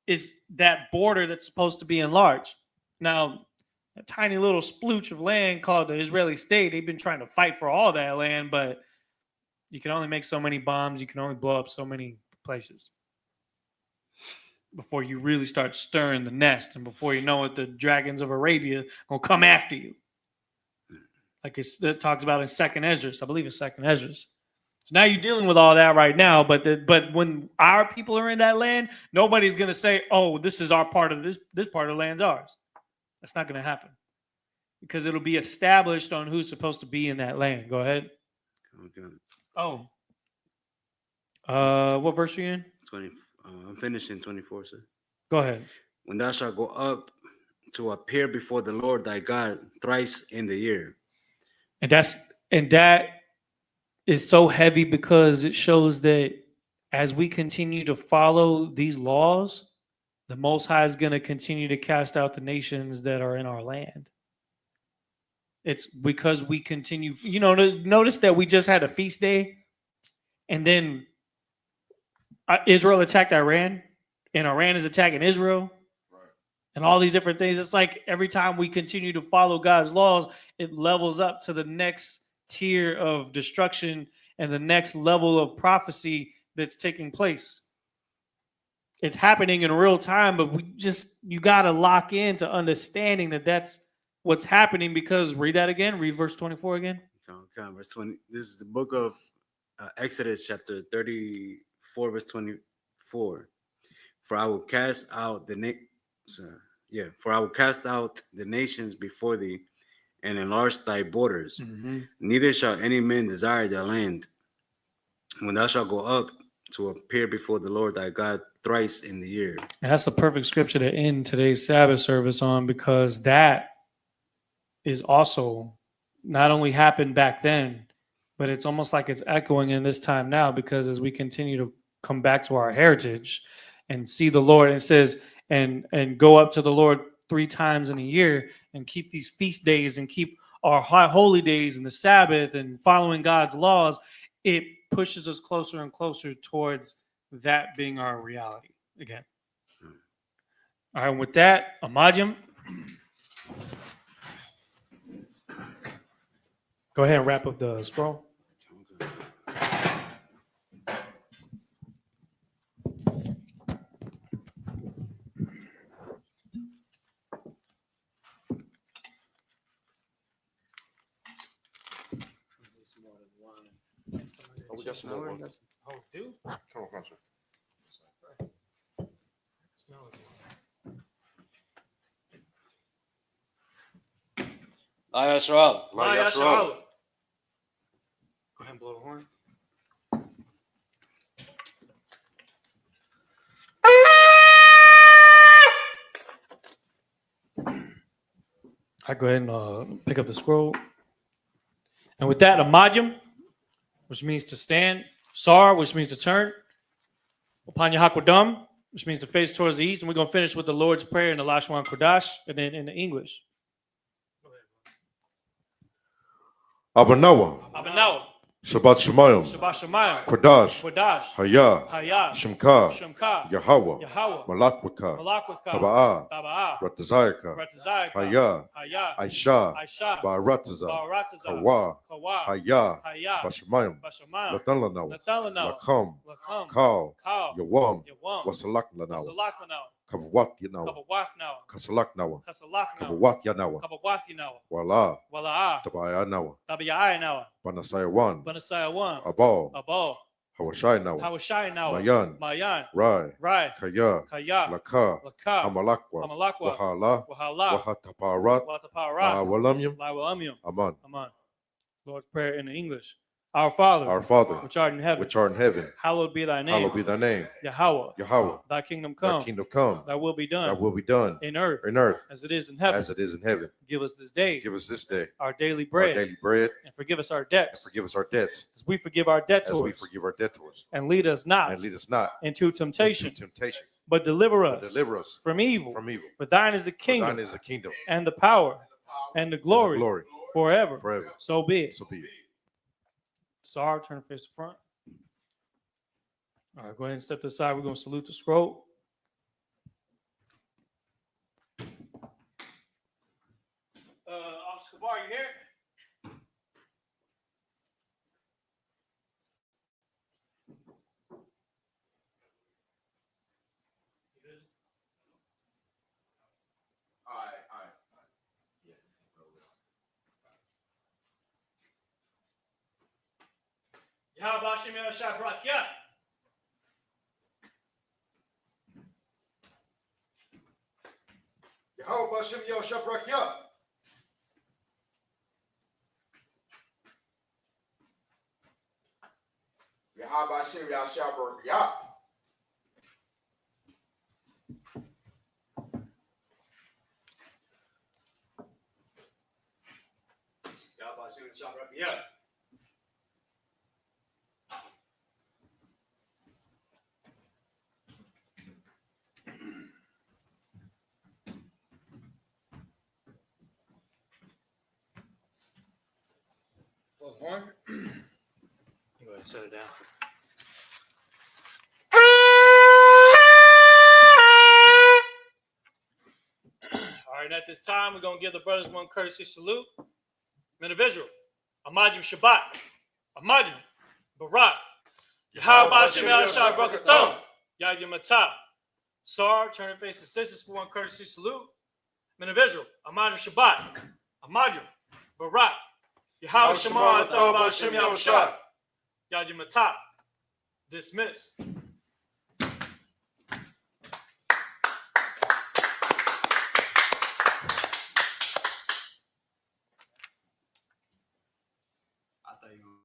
is that border that's supposed to be enlarged. Now, a tiny little splooch of land called the Israeli state, they've been trying to fight for all that land, but you can only make so many bombs, you can only blow up so many places before you really start stirring the nest, and before you know it, the dragons of Arabia will come after you. Like it talks about in Second Esdras, I believe it's Second Esdras. So now you're dealing with all that right now, but when our people are in that land, nobody's going to say, "Oh, this is our part of this part of the land's ours." That's not going to happen, because it'll be established on who's supposed to be in that land. Go ahead. Okay. Oh. What verse are you in? 20. I'm finishing 24, sir. Go ahead. When thou shalt go up to appear before the Lord thy God thrice in the year. And that is so heavy, because it shows that as we continue to follow these laws, the Most High is going to continue to cast out the nations that are in our land. It's because we continue, notice that we just had a feast day, and then Israel attacked Iran, and Iran is attacking Israel, and all these different things. It's like every time we continue to follow God's laws, it levels up to the next tier of destruction and the next level of prophecy that's taking place. It's happening in real time, but you got to lock into understanding that that's what's happening, because read that again. Read verse 24 again. Okay, verse 20. This is the book of Exodus, chapter 34, verse 24. For I will cast out the nations before thee, and enlarge thy borders. Neither shall any man desire their land. When thou shalt go up to appear before the Lord thy God thrice in the year. And that's the perfect scripture to end today's Sabbath service on, because that is also not only happened back then, but it's almost like it's echoing in this time now, because as we continue to come back to our heritage and see the Lord, and it says, and go up to the Lord 3 times in a year, and keep these feast days, and keep our holy days and the Sabbath, and following God's laws, it pushes us closer and closer towards that being our reality again. All right, with that, Amadyam, go ahead and wrap up the scroll. Oh, we got some more. Oh, dude. Come on, sir. Yisrael. Go ahead and blow the horn. I go ahead and pick up the scroll. And with that, Amadyam, which means to stand, Sar, which means to turn, Upanya Hakwadam, which means to face towards the east, and we're going to finish with the Lord's Prayer in the Lashwan Kodash, and then in the English. Abanawa, Abanawa, Shabbat Shemayim, Shabbat Shemayim, Kodash, Kodash, Haya, Hayah, Shemka, Shemka, Yahweh, Yahweh, Malakwaka, Malakwaka, Taba'ah, Taba'ah, Ratazayaka, Ratazayaka, Haya, Hayah, Aisha, Aisha, Ba'arataza, Barataza, Kawa, Kawa, Haya, Hayah, Bashamayim, Bashamayim, Latanlanaw, Natalanaw, Lakam, Lacham, Kal, Kal, Yawam, Yawam, Wasalaknanaw, Wasalakanaw, Kavawat Yanaw, Kabawafnaw, Kasalaknaw, Kasalaknaw, Kavawat Yanaw, Kabawathinaw, Wala, Wala'ah, Tabayanaw, Tabi'aynaw, Banasayawan, Banasayawan, Abal, Abal, Hawashaynaw, Hawashaynaw, Mayan, Mayan, Rai, Rai, Kaya, Kaya, Laka, Laka, Hamalakwa, Hamalakwa, Wahala, Wahala, Wahataparat, Wataparat, Walamyam, Lawamium. Aman. Amen. Lord's Prayer in English. Our Father, Our Father, which art in heaven, which art in heaven, hallowed be thy name. hallowed be thy name. Yahweh, Yahweh, thy kingdom thy come, kingdom come, thy will be thy done will be done in earth in earth as it is in heaven. as it is in heaven. Give us this day Give us this day our daily our bread, daily bread, and forgive us our and debts forgive us our debts as we forgive our as we debtors. forgive our debtors. And lead us not And lead us not into into temptation, temptation, but deliver but us deliver us from evil. from evil. For thine is the For kingdom thine is the kingdom and the power and the and the glory glory forever. forever. So be it. So be it. Sorry, turn face to front. All right, go ahead and step aside. We're going to salute the scroll. Officer Kabar, you here? Yahweh Hashem El Shabrak, yeah. Yahweh Hashem Yah Shabrak Yah. Yahweh Hashem Yahshabrak Yah. Yahweh Hashem El Shabrak, yeah. Close the horn. You go ahead and set it down. All right, at this time, we're going to give the brothers one courtesy salute. Men of Israel, Amadim Shabbat, Amadim, Barak, Yahweh Hashem El Shabbat, Yad Yamatah. Sar, turn and face the sisters for one courtesy salute. Men of Israel, Amadim Shabbat, Amadim, Barak, Yahweh Shema Hashem Yahweh Yad Yamatah. Dismiss.